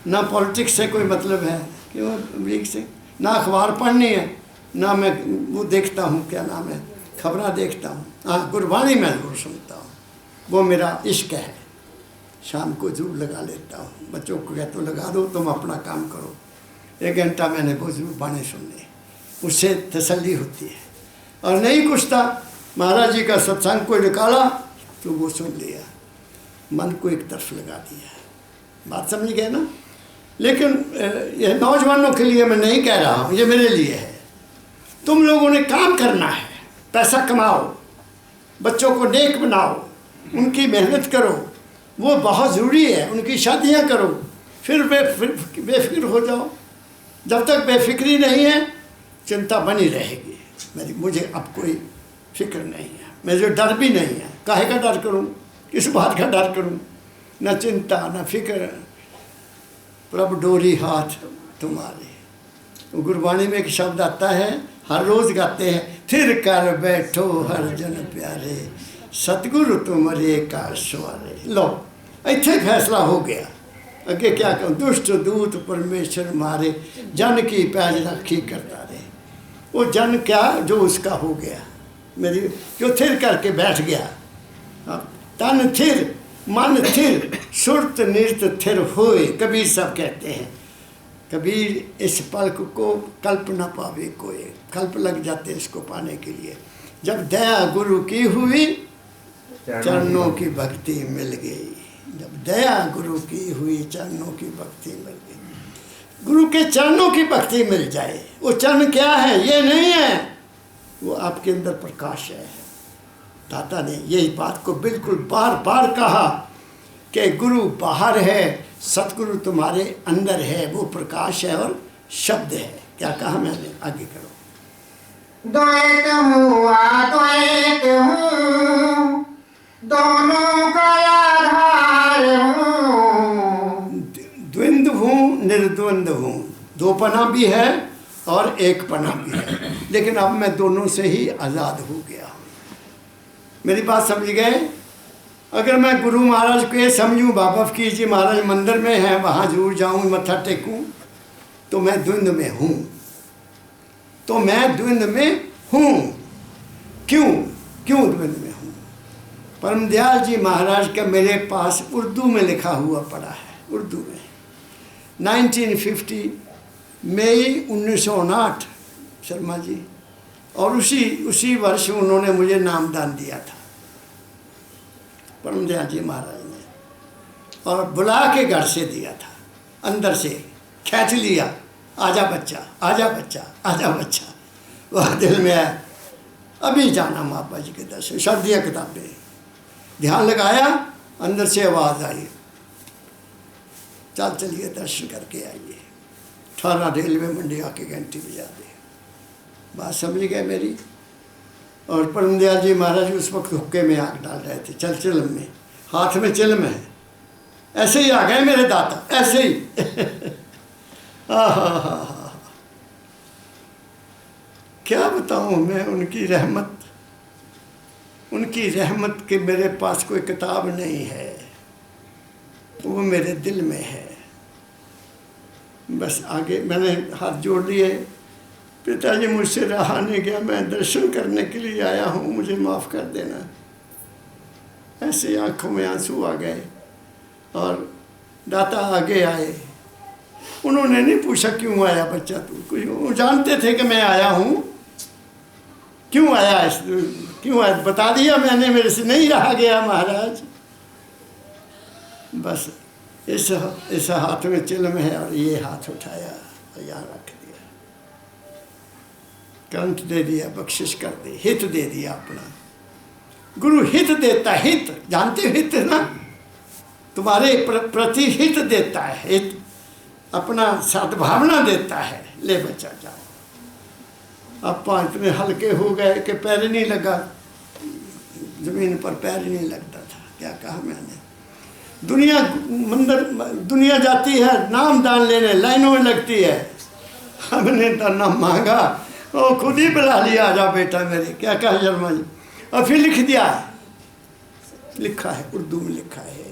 ना पॉलिटिक्स से कोई मतलब है, क्यों अमरीक से, ना अखबार पढ़नी है, ना मैं वो देखता हूँ, क्या नाम है, खबरें देखता हूँ। हाँ, गुरबाणी मैं ज़रूर सुनता हूँ, वो मेरा इश्क है। शाम को जरूर लगा लेता हूँ, बच्चों को कहता हूँ लगा दो, तुम अपना काम करो। 1 घंटा मैंने वो जरूर बाणी सुनने, उससे तसल्ली होती है। और नहीं कुछ था, महाराज जी का सत्संग कोई निकाला तो वो सुन लिया, मन को एक तरफ लगा दिया। बात समझ गए ना? लेकिन ये नौजवानों के लिए मैं नहीं कह रहा हूँ, ये मेरे लिए है। तुम लोगों ने काम करना है, पैसा कमाओ, बच्चों को नेक बनाओ, उनकी मेहनत करो, वो बहुत ज़रूरी है। उनकी शादियाँ करो, फिर बेफिक्र हो जाओ। जब तक बेफिक्री नहीं है, चिंता बनी रहेगी। मुझे अब कोई फिक्र नहीं है, मुझे डर भी नहीं है। काहे का डर करूं? किस बात का डर करूं? न चिंता न फिक्र, प्रभ डोरी हाथ तुम्हारे। गुरबाणी में एक शब्द आता है, हर रोज़ गाते हैं, थिर कर बैठो हर जन प्यारे, सतगुरु तुम्हारे का सवारे। लो इत्थे फैसला हो गया, अगे क्या कहूँ? दुष्ट दूत परमेश्वर मारे, जन की पैज राखी करता रहे। वो जन क्या, जो उसका हो गया, मेरी जो थिर करके बैठ गया। तन थिर, मन थिर, सुरत निरत थिर होए, कबीर सब कहते हैं। कबीर इस पलक को कल्प न पावे कोई, कल्प लग जाते इसको पाने के लिए। जब दया गुरु की हुई, चरणों की भक्ति मिल गई। जब दया गुरु की हुई, चरणों की भक्ति मिल गई। गुरु के चरणों की भक्ति मिल जाए, वो चरण क्या है? ये नहीं है, वो आपके अंदर प्रकाश है। दाता ने यही बात को बिल्कुल बार बार कहा कि गुरु बाहर है, सतगुरु तुम्हारे अंदर है, वो प्रकाश है और शब्द है। क्या कहा मैंने? आगे करो। द्वैत हुआ द्वैत हूँ, दोनों का आधार हूँ। द्वंद्व हूँ, निर्द्वंद्व हूँ, दो पना भी है और एक पना भी है, लेकिन अब मैं दोनों से ही आज़ाद हो गया हूँ। मेरी बात समझ गए? अगर मैं गुरु महाराज को ये समझूँ, बाबा फकीर जी महाराज मंदिर में हैं, वहाँ जरूर जाऊँ, मत्था टेकूँ, तो मैं द्वंद्व में हूँ, तो मैं द्वंद्व में हूँ। क्यों द्वंद्व में हूँ? परमदयाल जी महाराज का मेरे पास उर्दू में लिखा हुआ पड़ा है, उर्दू में 1950 मई 1959 शर्मा जी, और उसी वर्ष उन्होंने मुझे नामदान दिया था परमदयाल जी महाराज ने, और बुला के घर से दिया था, अंदर से खींच लिया, आजा बच्चा आजा बच्चा आजा बच्चा। वह दिल में आया, अभी जाना बाबा जी के दर्शन, शर्दिया किताबें, ध्यान लगाया, अंदर से आवाज़ आई, चल चलिए दर्शन करके आइए। 18 रेलवे मंडी आके घंटी बजा दी। बात समझ गए मेरी। और परम दयाल जी महाराज उस वक्त हुक्के में आग डाल रहे थे, चल चिलम में, हाथ में चिलम है। ऐसे ही आ गए मेरे दाता, ऐसे ही। आहा, क्या बताऊं मैं उनकी रहमत के मेरे पास कोई किताब नहीं है, वो मेरे दिल में है। बस आगे मैंने हाथ जोड़ लिए, पिताजी मुझसे रहा नहीं गया, मैं दर्शन करने के लिए आया हूँ, मुझे माफ़ कर देना। ऐसे आंखों में आंसू आ गए और दाता आगे आए। उन्होंने नहीं पूछा क्यों आया बच्चा तू, कुछ वो जानते थे कि मैं आया हूँ। क्यों आया, क्यों आया बता दिया मैंने, मेरे से नहीं रहा गया महाराज। बस इस हाथ में चिलम है और ये हाथ उठाया और यहाँ रख दिया, करंट दे दिया, बख्शिश कर दी, हित दे दिया अपना। गुरु हित देता है, हित जानते हो हित ना, तुम्हारे प्रति हित देता है, हित अपना सद्भावना देता है। ले बच्चा जाओ। अब पाँव इतने हल्के हो गए कि पैर नहीं लगा, जमीन पर पैर नहीं लगता था। क्या कहा मैंने, दुनिया जाती है नाम दान लेने, लाइनों में लगती है। हमने तो नाम मांगा, वो खुद ही बुला लिया, आजा बेटा मेरे। क्या कहा शर्मा जी, और फिर लिख दिया है, लिखा है उर्दू में लिखा है,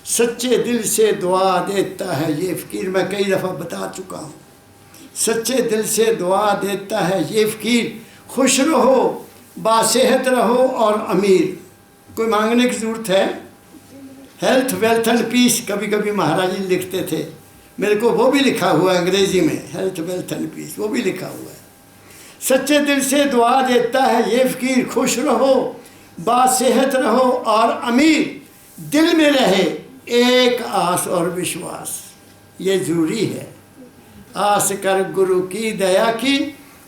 सच्चे दिल से दुआ देता है ये फ़कीर। मैं कई दफ़ा बता चुका हूँ, सच्चे दिल से दुआ देता है ये फ़कीर। खुश रहो, बासेहत रहो और अमीर। कोई मांगने की ज़रूरत है? हेल्थ वेल्थ एंड पीस कभी कभी महाराज जी लिखते थे, मेरे को वो भी लिखा हुआ है अंग्रेज़ी में, हेल्थ वेल्थ एंड पीस वो भी लिखा हुआ है। सच्चे दिल से दुआ देता है ये फ़कीर, खुश रहो, बासेहत रहो और अमीर। दिल में रहे एक आस और विश्वास, ये ज़रूरी है। आस कर गुरु की दया की,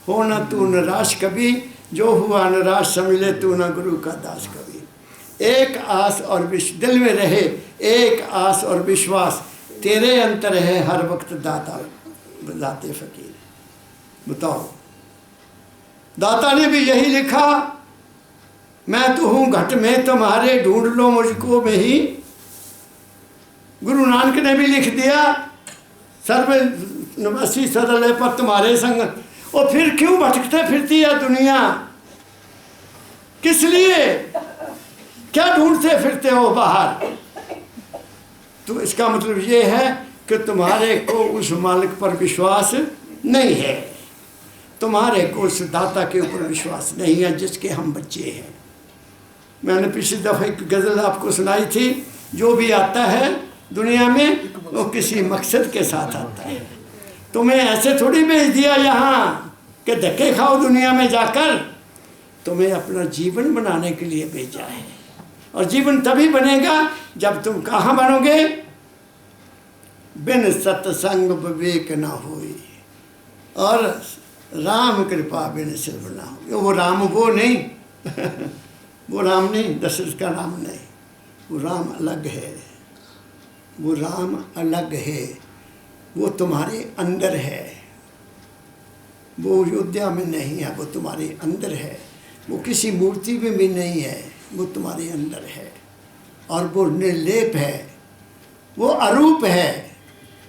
हो न तू निराश कभी, जो हुआ निराश समझ ले तू न गुरु का दास कभी। एक आस और दिल में रहे एक आस और विश्वास, तेरे अंतर है हर वक्त दाता दाते फ़कीर। बताओ, दाता ने भी यही लिखा, मैं तो हूँ घट में तुम्हारे, ढूंढ लो मुझको में ही। गुरु नानक ने भी लिख दिया, सर्व नवासी सदल पर तुम्हारे संग। और फिर क्यों भटकते फिरती है दुनिया, किस लिए, क्या ढूंढते फिरते हो बाहर? तो इसका मतलब ये है कि तुम्हारे को उस मालिक पर विश्वास नहीं है, तुम्हारे को उस दाता के ऊपर विश्वास नहीं है जिसके हम बच्चे हैं। मैंने पिछली दफ़ा एक गज़ल आपको सुनाई थी, जो भी आता है दुनिया में वो किसी मकसद के साथ आता है। तुम्हें ऐसे थोड़ी भेज दिया यहाँ कि धक्के खाओ दुनिया में जाकर, तुम्हें अपना जीवन बनाने के लिए भेजा है। और जीवन तभी बनेगा जब तुम कहाँ बनोगे, बिन सत्संग विवेक ना होई और राम कृपा बिन सिर्फ ना हो। वो राम वो नहीं वो राम नहीं, दशरथ का राम नहीं, वो राम अलग है, वो राम अलग है, वो तुम्हारे अंदर है, वो अयोध्या में नहीं है, वो तुम्हारे अंदर है। वो किसी मूर्ति में भी नहीं है, वो तुम्हारे अंदर है। और वो निर्लेप है, वो अरूप है,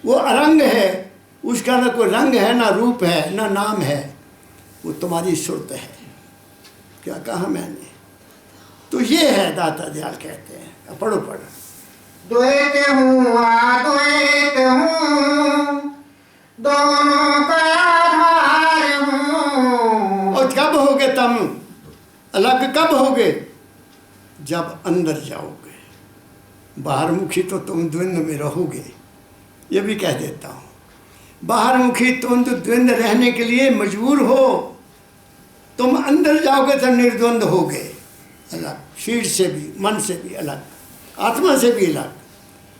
वो अरंग है, उसका ना कोई रंग है ना रूप है ना नाम है, वो तुम्हारी सुरत है। क्या कहा मैंने? तो ये है दाता दयाल कहते हैं। पढ़ो पढ़ो। द्वैत हूँ अद्वैत हूँ, दोनों का आधार हूँ। और कब होगे तुम अलग, कब होगे? जब अंदर जाओगे। बाहर मुखी तो तुम द्वंद्व में रहोगे, ये भी कह देता हूँ। बाहर मुखी तुम द्वंद्व रहने के लिए मजबूर हो, तुम अंदर जाओगे तो निर्द्वंद होगे, अलग, शरीर से भी, मन से भी अलग, आत्मा से भी अलग,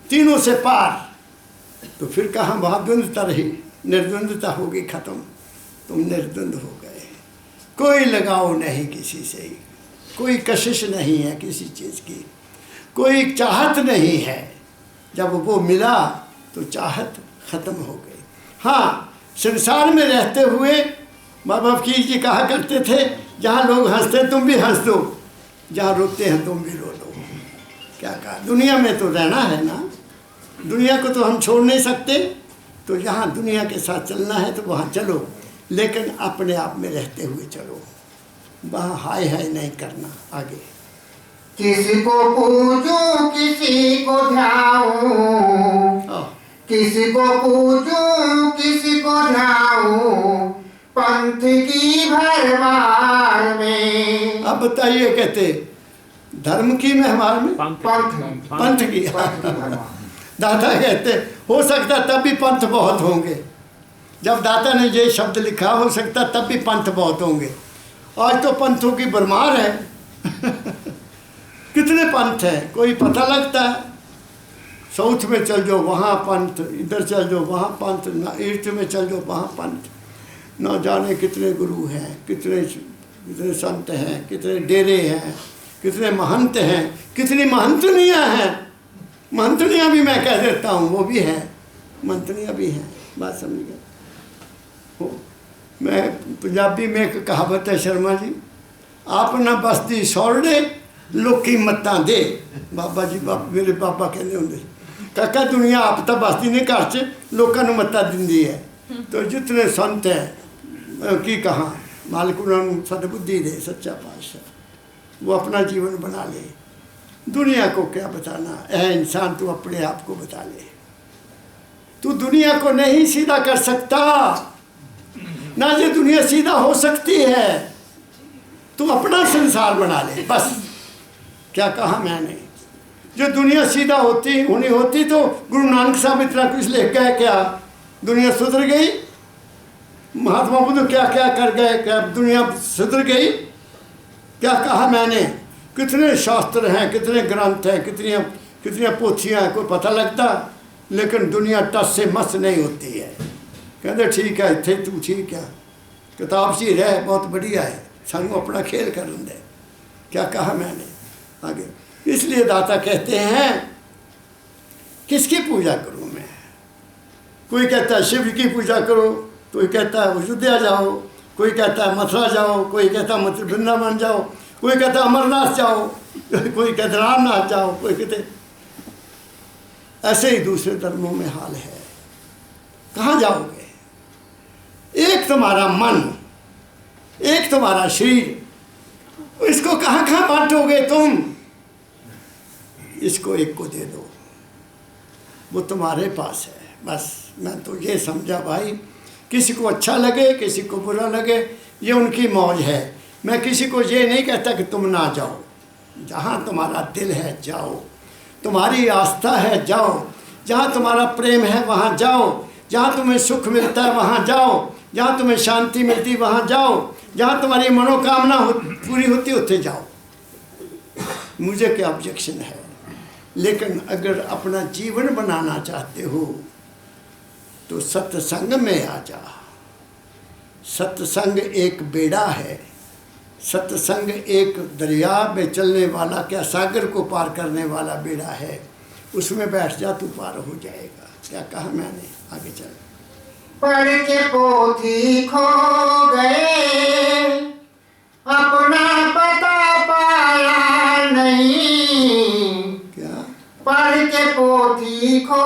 तीनों से पार। तो फिर कहाँ वहाँ द्वंद्वता रही, निर्द्वंदता होगी खत्म, तुम निर्द्वंद हो गए। कोई लगाव नहीं किसी से, कोई कशिश नहीं है किसी चीज़ की। कोई चाहत नहीं है। जब वो मिला तो चाहत ख़त्म हो गई। हाँ, संसार में रहते हुए बाबा फकीर जी कहा करते थे, जहाँ लोग हंसते तुम भी हंस दो, जहाँ रोते हैं तुम भी रो दो। क्या कहा, दुनिया में तो रहना है ना, दुनिया को तो हम छोड़ नहीं सकते, तो जहाँ दुनिया के साथ चलना है तो वहाँ चलो, लेकिन अपने आप में रहते हुए चलो, वहाँ हाय हाय नहीं करना। आगे, किसी को पूजूं किसी को ध्याऊं, किसी को पूजूं किसी को ध्याऊं, पंथ की भरमार में। अब बताइए, कहते धर्म की महमार में पंथ की दादा कहते हो सकता तब भी पंथ बहुत होंगे। जब दादा ने ये शब्द लिखा, हो सकता तब भी पंथ बहुत होंगे। आज तो पंथों की भरमार है कितने पंथ हैं, कोई पता लगता है। साउथ में चल जाओ वहाँ पंथ, इधर चल जाओ वहाँ पंथ, ईस्ट में चल जाओ वहाँ पंथ। न जाने कितने गुरु हैं, कितने संत हैं, कितने डेरे हैं, कितने महंत हैं, कितनी महंतनियाँ हैं। महंतनियाँ भी मैं कह देता हूँ, वो भी हैं, महंतनियाँ भी हैं। बात समझ गए। मैं पंजाबी में एक कहावत है शर्मा जी, आप ना बस्ती सौरडे लोकी मत्तां दे। बाबा जी मेरे बाबा कहते होंगे, काका दुनिया आप तो बसती नहीं घर च, लोगों को मत्ता दिंदी है। तो जितने संत हैं की कहाँ, मालिक उन्होंने सदबुद्धि दे, सच्चा पातशाह, वो अपना जीवन बना ले। दुनिया को क्या बताना है, इंसान तू अपने आप को बता ले। तू दुनिया को नहीं सीधा कर सकता, ना ये दुनिया सीधा हो सकती है। तू अपना संसार बना ले बस। क्या कहा मैंने, जो दुनिया सीधा होती होनी होती तो गुरु नानक साहब इतना कुछ ले गए, क्या दुनिया सुधर गई? महात्मा बुद्ध क्या क्या कर गए, क्या दुनिया सुधर गई? क्या कहा मैंने, कितने शास्त्र हैं, कितने ग्रंथ हैं, कितनी पोथियाँ हैं, कोई पता लगता? लेकिन दुनिया टस से मस नहीं होती है। कहते ठीक है इतने तू ठीक है, किताब सी रह बहुत बढ़िया है, सानू अपना खेल कर दे। क्या कहा मैंने आगे? इसलिए दाता कहते हैं किसकी पूजा करूं मैं? कोई कहता है शिव की पूजा करो, कोई कहता है अयोध्या जाओ, कोई कहता है मथुरा जाओ, कोई कहता है वृंदावन जाओ, कोई कहता है अमरनाथ जाओ, कोई कहता रामनाथ जाओ, कोई कहते। ऐसे ही दूसरे धर्मों में हाल है। कहाँ जाओगे? एक तुम्हारा मन, एक तुम्हारा शरीर, इसको कहाँ कहाँ बांटोगे तुम? इसको एक को दे दो, वो तुम्हारे पास है। बस मैं तो ये समझा भाई, किसी को अच्छा लगे किसी को बुरा लगे, ये उनकी मौज है। मैं किसी को ये नहीं कहता कि तुम ना जाओ, जहाँ तुम्हारा दिल है जाओ, तुम्हारी आस्था है जाओ, जहाँ तुम्हारा प्रेम है वहाँ जाओ, जहाँ तुम्हें सुख मिलता है वहाँ जाओ, जहाँ तुम्हें शांति मिलती वहाँ जाओ, जहाँ तुम्हारी मनोकामना पूरी होती होते जाओ। मुझे क्या ऑब्जेक्शन है? लेकिन अगर अपना जीवन बनाना चाहते हो तो सत्संग में आ जा। सत्संग एक बेड़ा है, सत्संग एक दरिया में चलने वाला, क्या सागर को पार करने वाला बेड़ा है। उसमें बैठ जा, तू पार हो जाएगा। क्या कहा मैंने? आगे चल। पढ़ के पोथी खो गए, अपना पता पाया नहीं। क्या? पढ़ के पोथी खो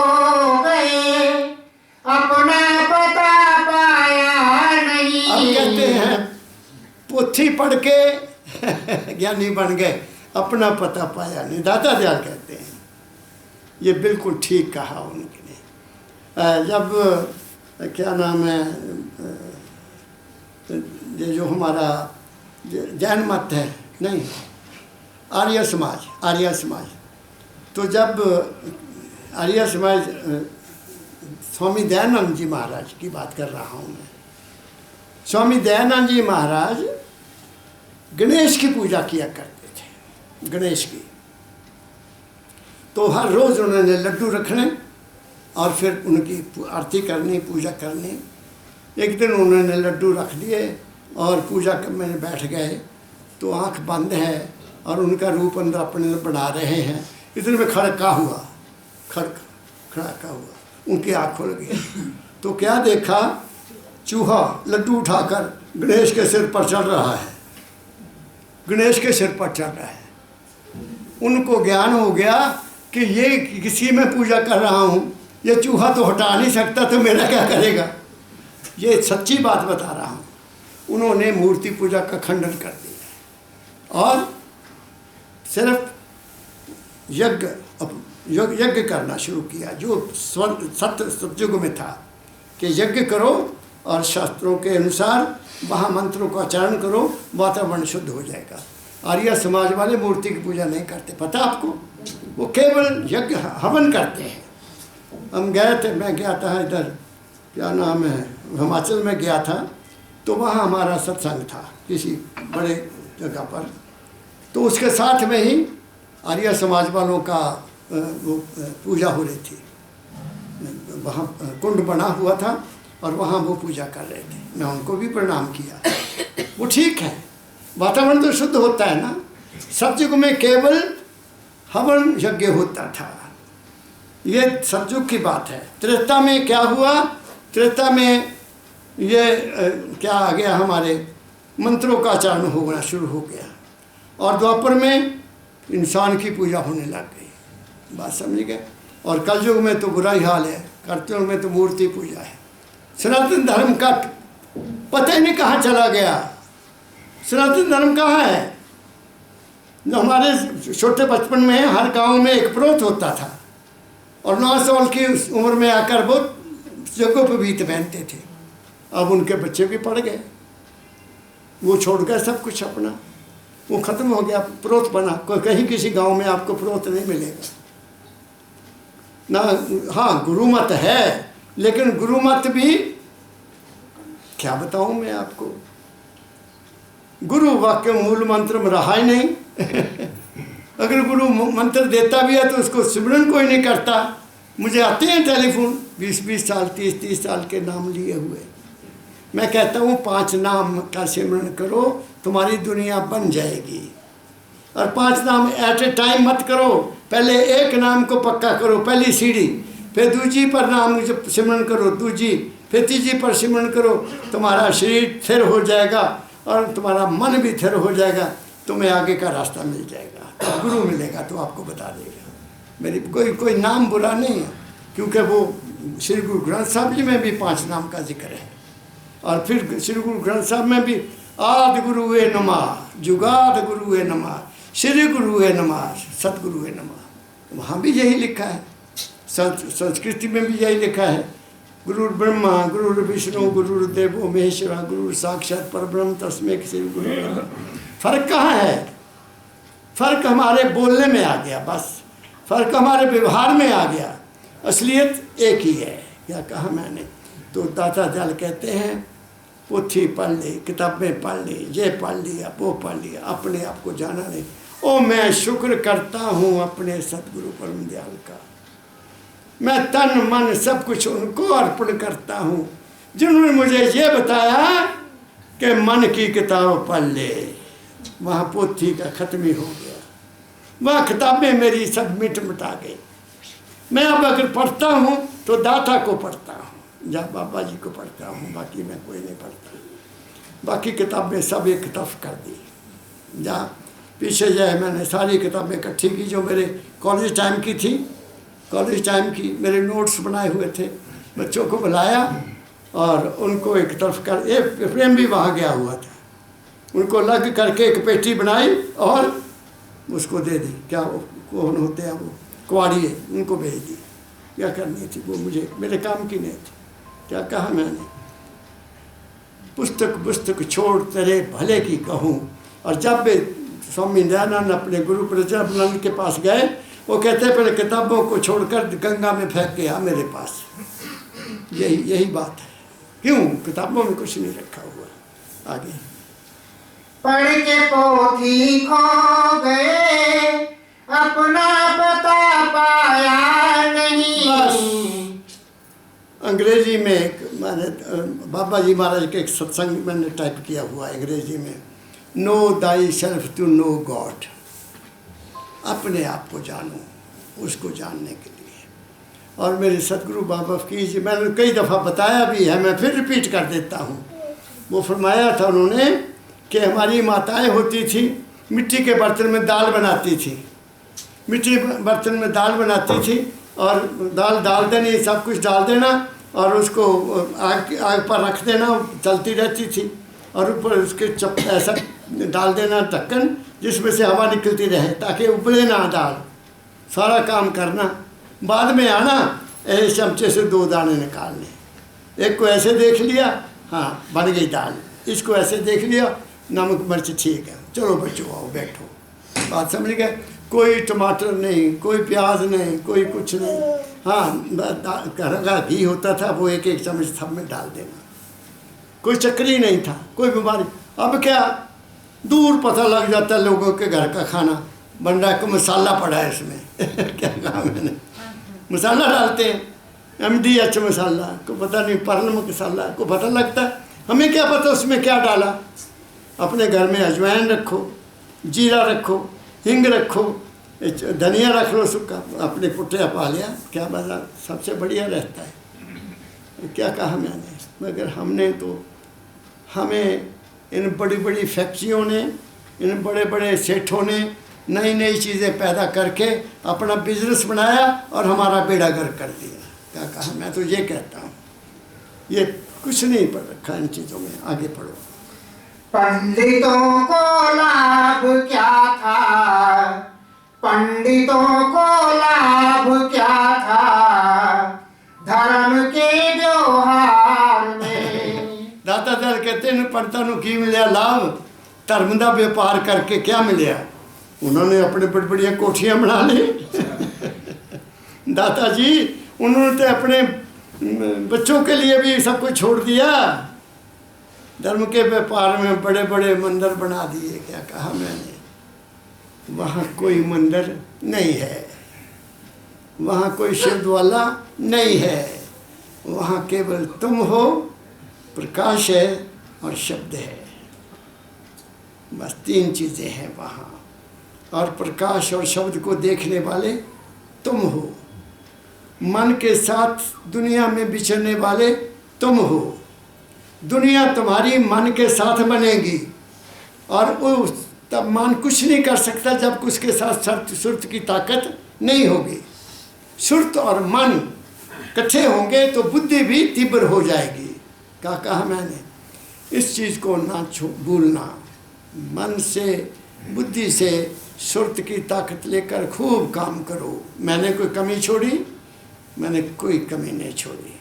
गए, अपना पता पाया नहीं। अब कहते हैं पोथी पढ़ के ज्ञानी बन गए, अपना पता पाया नहीं। दाता दयाल कहते हैं, ये बिल्कुल ठीक कहा उनके। जब क्या नाम है, ये जो हमारा जैन मत है, नहीं आर्य समाज, तो जब आर्य समाज, स्वामी दयानंद जी महाराज की बात कर रहा हूँ मैं। स्वामी दयानंद जी महाराज गणेश की पूजा किया करते थे, गणेश की। तो हर रोज़ उन्होंने लड्डू रखने और फिर उनकी आरती करनी, पूजा करनी। एक दिन उन्होंने लड्डू रख दिए और पूजा करने में बैठ गए, तो आंख बंद है और उनका रूप अंदर अपने बना रहे हैं। इतने में खड़का हुआ, खड़का हुआ, उनकी आँख खुल गई। तो क्या देखा, चूहा लड्डू उठाकर गणेश के सिर पर चढ़ रहा है, गणेश के सिर पर चढ़ रहा है। उनको ज्ञान हो गया कि ये किसी में पूजा कर रहा हूँ, ये चूहा तो हटा नहीं सकता, तो मेरा क्या करेगा। ये सच्ची बात बता रहा हूँ। उन्होंने मूर्ति पूजा का खंडन कर दिया और सिर्फ यज्ञ करना शुरू किया, जो सतयुग में था कि यज्ञ करो और शास्त्रों के अनुसार वहाँ मंत्रों का उच्चारण करो, वातावरण शुद्ध हो जाएगा। आर्य समाज वाले मूर्ति की पूजा नहीं करते, पता आपको, वो केवल यज्ञ हवन करते हैं। हम गए थे, मैं गया था इधर, क्या नाम है, हिमाचल में गया था, तो वहाँ हमारा सत्संग था किसी बड़े जगह पर। तो उसके साथ में ही आर्य समाज वालों का वो पूजा हो रही थी, वहाँ कुंड बना हुआ था और वहाँ वो पूजा कर रहे थे। मैं उनको भी प्रणाम किया। वो ठीक है, वातावरण तो शुद्ध होता है ना। सतयुग में केवल हवन यज्ञ होता था, ये सतयुग की बात है। त्रेता में क्या हुआ, त्रेता में ये क्या आ गया, हमारे मंत्रों का आचरण होना शुरू हो गया, और द्वापर में इंसान की पूजा होने लग गई। बात समझ गए। और कलयुग में तो बुरा ही हाल है, कलयुग में तो मूर्ति पूजा है। सनातन धर्म का पता ही नहीं कहाँ चला गया। सनातन धर्म कहाँ है? जो हमारे छोटे बचपन में हर गांव में एक प्रोत होता था, और 9 साल की उम्र में आकर वो जगहों पर भीत पहनते थे। अब उनके बच्चे भी पढ़ गए, वो छोड़ गए सब कुछ अपना, वो खत्म हो गया, प्रोत बना। कहीं किसी गांव में आपको प्रोत नहीं मिलेगा ना। हाँ, गुरुमत है, लेकिन गुरुमत भी क्या बताऊं मैं आपको, गुरु वाक्य मूल मंत्र में रहा ही नहीं। अगर गुरु मंत्र देता भी है तो उसको सिमरन कोई नहीं करता। मुझे आते हैं टेलीफोन 20-20 साल 30-30 साल के नाम लिए हुए। मैं कहता हूँ 5 नाम का सिमरन करो, तुम्हारी दुनिया बन जाएगी। और 5 नाम एट ए टाइम मत करो, पहले एक नाम को पक्का करो, पहली सीढ़ी, फिर दूजी पर नाम सिमरन करो, दूजी, फिर तीजी पर सिमरन करो। तुम्हारा शरीर स्थिर हो जाएगा और तुम्हारा मन भी स्थिर हो जाएगा, तुम्हें आगे का रास्ता मिल जाएगा। तो गुरु मिलेगा तो आपको बता देगा। मेरी कोई नाम बुरा नहीं है, क्योंकि वो श्री गुरु ग्रंथ साहब जी में भी 5 नाम का जिक्र है। और फिर श्री गुरु ग्रंथ साहब में भी आदि गुरुवे नमः, जुगाद गुरुवे नमः, श्री गुरुवे नमः, सतगुरुवे नमः। वहाँ भी यही लिखा है, संस्कृति में भी यही लिखा है, गुरुर ब्रह्मा गुरुर विष्णु गुरुर्देवो महेश्वरा गुरुर साक्षात परब्रह्म तस्मै श्री गुरु नमः। फर्क कहाँ है? फर्क हमारे बोलने में आ गया, बस फर्क हमारे व्यवहार में आ गया। असलियत एक ही है। क्या कहा मैंने? तो दाता दयाल कहते हैं, पोथी पढ़ ली, किताबें पढ़ ली, ये पढ़ लिया, वो पढ़ लिया, अपने आप को जाना नहीं। ओ मैं शुक्र करता हूँ अपने सतगुरु परम दयाल का। मैं तन मन सब कुछ उनको अर्पण करता हूँ, जिन्होंने मुझे ये बताया कि मन की किताब पढ़ ले। वहाँ पोथी का खत्म ही हो गया, वह किताबें मेरी सब मिटा गई। मैं अब अगर पढ़ता हूँ तो दाता को पढ़ता हूँ, जब बाबा जी को पढ़ता हूँ, बाकी मैं कोई नहीं पढ़ता। बाकी किताबें सब एक तरफ कर दी। जहाँ पीछे जो है मैंने सारी किताबें इकट्ठी की जो मेरे कॉलेज टाइम की थी, कॉलेज टाइम की मेरे नोट्स बनाए हुए थे। बच्चों को बुलाया और उनको एक तरफ कर, एक प्रेम भी वहाँ गया हुआ था, उनको अलग करके एक पेटी बनाई और उसको दे दी। क्या कौन होते हैं वो, कुआड़िए, उनको भेज दी। क्या करनी थी वो, मुझे मेरे काम की नहीं थी। क्या कहा मैंने? पुस्तक छोड़ तेरे भले की कहूँ। और जब स्वामी दयानंद अपने गुरु ब्रजानंद के पास गए, वो कहते हैं पहले किताबों को छोड़कर गंगा में फेंक के आ मेरे पास। यही बात है। क्यों? किताबों में कुछ नहीं रखा हुआ। आगे पढ़ के पोथी खो गए, अपना पता पाया नहीं। अंग्रेजी में एक मैंने बाबा जी महाराज के एक सत्संग मैंने टाइप किया हुआ अंग्रेजी में, know thyself to know God. अपने आप को जानो, उसको जानने के लिए। और मेरे सतगुरु बाबा फकीर जी, मैंने कई दफ़ा बताया भी है, मैं फिर रिपीट कर देता हूँ। वो फरमाया था उन्होंने कि हमारी माताएं होती थी, मिट्टी के बर्तन में दाल बनाती थी, मिट्टी बर्तन में दाल बनाती थी और दाल डाल देनी, सब कुछ डाल देना और उसको आग पर रख देना, चलती रहती थी और ऊपर उसके ऐसा डाल देना ढक्कन जिसमें से हवा निकलती रहे ताकि उबले ना दाल। सारा काम करना, बाद में आना ऐसे चमचे से 2 दाने निकालने, एक को ऐसे देख लिया, हाँ बन गई दाल, इसको ऐसे देख लिया, नमक मिर्च ठीक है, चलो बच्चों आओ बैठो। बात समझ गए? कोई टमाटर नहीं, कोई प्याज नहीं, कोई कुछ नहीं। हाँ घर का घी होता था, वो एक एक चम्मच सब में डाल देना, कोई चक्री नहीं था, कोई बीमारी। अब क्या दूर पता लग जाता है लोगों के घर का खाना बन रहा है, को मसाला पड़ा है इसमें क्या कहा मैंने, मसाला डालते हैं, MDH मसाला, को पता नहीं परल मसाला, को पता लगता है, हमें क्या पता उसमें क्या डाला। अपने घर में अजवाइन रखो, जीरा रखो, हिंग रखो, धनिया रख लो सूखा, अपने पुट्टिया पा लिया, क्या मज़ा, सबसे बढ़िया रहता है। क्या कहा मैंने, मगर हमने तो, हमें इन बड़ी बड़ी फैक्ट्रियों ने, इन बड़े बड़े सेठों ने नई नई चीज़ें पैदा करके अपना बिजनेस बनाया और हमारा बेड़ा गर्क कर दिया। क्या कहा, मैं तो ये कहता हूँ, ये कुछ नहीं पढ़ रखा इन चीज़ों में, आगे पढ़ो। पंडितों को लाभ क्या था, पंडितों को लाभ क्या था, धर्म के व्यवहार में। दाता दल कहते हैं पंडितां नूं की मिलिया लाभ, धर्म का व्यापार करके क्या मिलिया, उन्होंने अपने बड़ी बड़िया कोठियाँ बना ली दाता जी उन्होंने तो अपने बच्चों के लिए भी सब कुछ छोड़ दिया, धर्म के व्यापार में बड़े बड़े मंदिर बना दिए। क्या कहा मैंने, वहाँ कोई मंदिर नहीं है, वहाँ कोई शिवज्वाला नहीं है, वहाँ केवल तुम हो, प्रकाश है और शब्द है, बस 3 चीज़ें हैं वहाँ। और प्रकाश और शब्द को देखने वाले तुम हो, मन के साथ दुनिया में विचरने वाले तुम हो, दुनिया तुम्हारी मन के साथ बनेगी और उस तब मन कुछ नहीं कर सकता जब उसके साथ सुरत की ताकत नहीं होगी। सुरत और मन इकट्ठे होंगे तो बुद्धि भी तीव्र हो जाएगी। क्या कहा मैंने, इस चीज़ को ना भूलना, मन से बुद्धि से सुरत की ताकत लेकर खूब काम करो। मैंने कोई कमी छोड़ी, मैंने कोई कमी नहीं छोड़ी।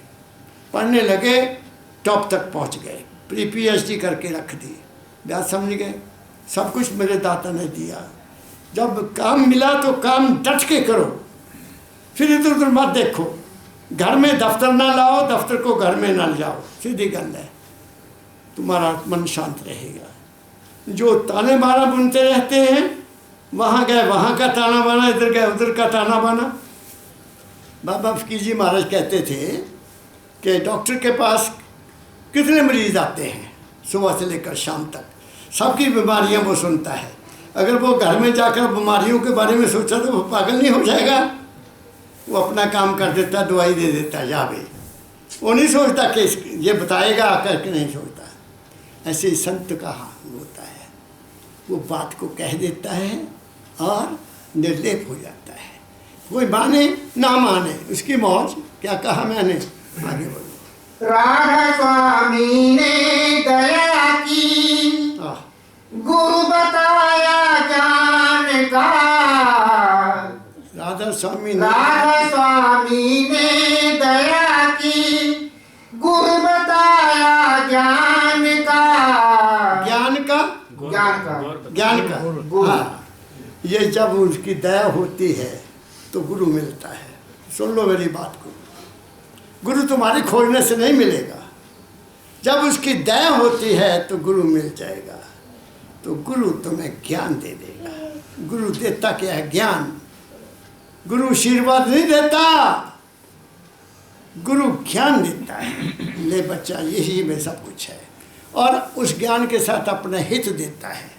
पढ़ने लगे टॉप तक पहुंच गए, प्री PhD करके रख दी। बात समझ गए, सब कुछ मेरे दाता ने दिया। जब काम मिला तो काम डट के करो, फिर इधर उधर मत देखो। घर में दफ्तर ना लाओ, दफ्तर को घर में ना ले जाओ, सीधी गल है, तुम्हारा मन शांत रहेगा। जो ताने बाना बुनते रहते हैं, वहाँ गए वहाँ का ताना बाना, इधर गए उधर का ताना बाना। बाबा फकीर जी महाराज कहते थे कि डॉक्टर के पास कितने मरीज आते हैं सुबह से लेकर शाम तक, सबकी बीमारियां वो सुनता है। अगर वो घर में जाकर बीमारियों के बारे में सोचा तो वो पागल नहीं हो जाएगा। वो अपना काम कर देता, दवाई दे देता, जा भाई, वो नहीं सोचता कि ये बताएगा आकर के, नहीं सोचता। ऐसे संत का हाल होता है, वो बात को कह देता है और निर्लेप हो जाता है। कोई माने ना माने उसकी मौज। क्या कहा मैंने, आगे बोलो। राधा स्वामी ने दया की, गुरु बताया ज्ञान का। राधा स्वामी ने दया की, गुरु बताया ज्ञान का। ज्ञान का हाँ, ये जब उसकी दया होती है तो गुरु मिलता है। सुन लो मेरी बात को, गुरु तुम्हारी खोजने से नहीं मिलेगा, जब उसकी दया होती है तो गुरु मिल जाएगा। तो गुरु तुम्हें ज्ञान दे देगा। गुरु देता क्या है, ज्ञान। गुरु आशीर्वाद नहीं देता, गुरु ज्ञान देता है। ले बच्चा, यही में सब कुछ है। और उस ज्ञान के साथ अपना हित देता है,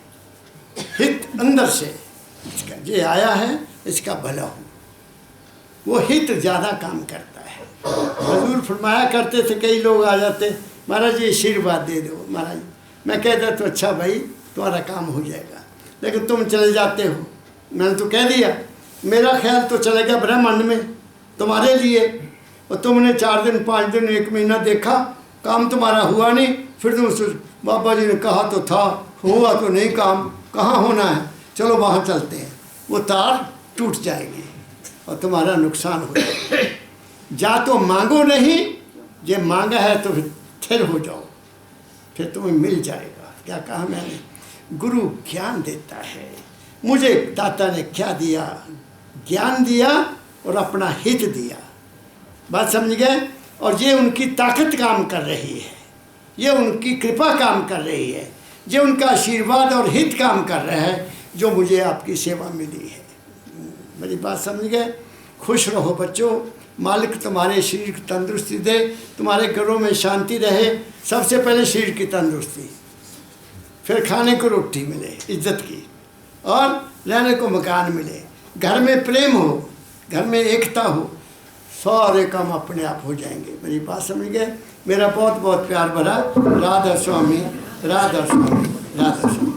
हित अंदर से, इसका ये आया है इसका भला हो। वो हित ज़्यादा काम करता है। हजूर फरमाया करते थे, कई लोग आ जाते, महाराज ये आशीर्वाद दे दो महाराज। मैं कहता तो अच्छा भाई तुम्हारा काम हो जाएगा, लेकिन तुम चले जाते हो। मैंने तो कह दिया, मेरा ख्याल तो चलेगा ब्रह्मांड में तुम्हारे लिए, और तुमने 4 दिन 5 दिन 1 महीना देखा, काम तुम्हारा हुआ नहीं, फिर तुम बाबा जी ने कहा तो था, हुआ तो नहीं काम, कहाँ होना है, चलो वहाँ चलते हैं। वो तार टूट जाएगी और तुम्हारा नुकसान हो जाएगा। जा तो मांगो नहीं, ये मांगा है तो फिर स्थिर हो जाओ, फिर तुम्हें मिल जाएगा। क्या कहा मैंने? गुरु ज्ञान देता है। मुझे दाता ने क्या दिया? ज्ञान दिया और अपना हित दिया। बात समझ गए? और ये उनकी ताकत काम कर रही है, ये उनकी कृपा काम कर रही है, ये उनका आशीर्वाद और हित काम कर रहा है, जो मुझे आपकी सेवा मिली है। मेरी बात समझ गए? खुश रहो बच्चों, मालिक तुम्हारे शरीर की तंदुरुस्ती दे, तुम्हारे घरों में शांति रहे। सबसे पहले शरीर की तंदुरुस्ती, फिर खाने को रोटी मिले इज्जत की, और रहने को मकान मिले, घर में प्रेम हो, घर में एकता हो, सारे काम अपने आप हो जाएंगे। मेरी बात समझ गए? मेरा बहुत बहुत प्यार भरा राधा स्वामी, राधा स्वामी, राधा स्वामी।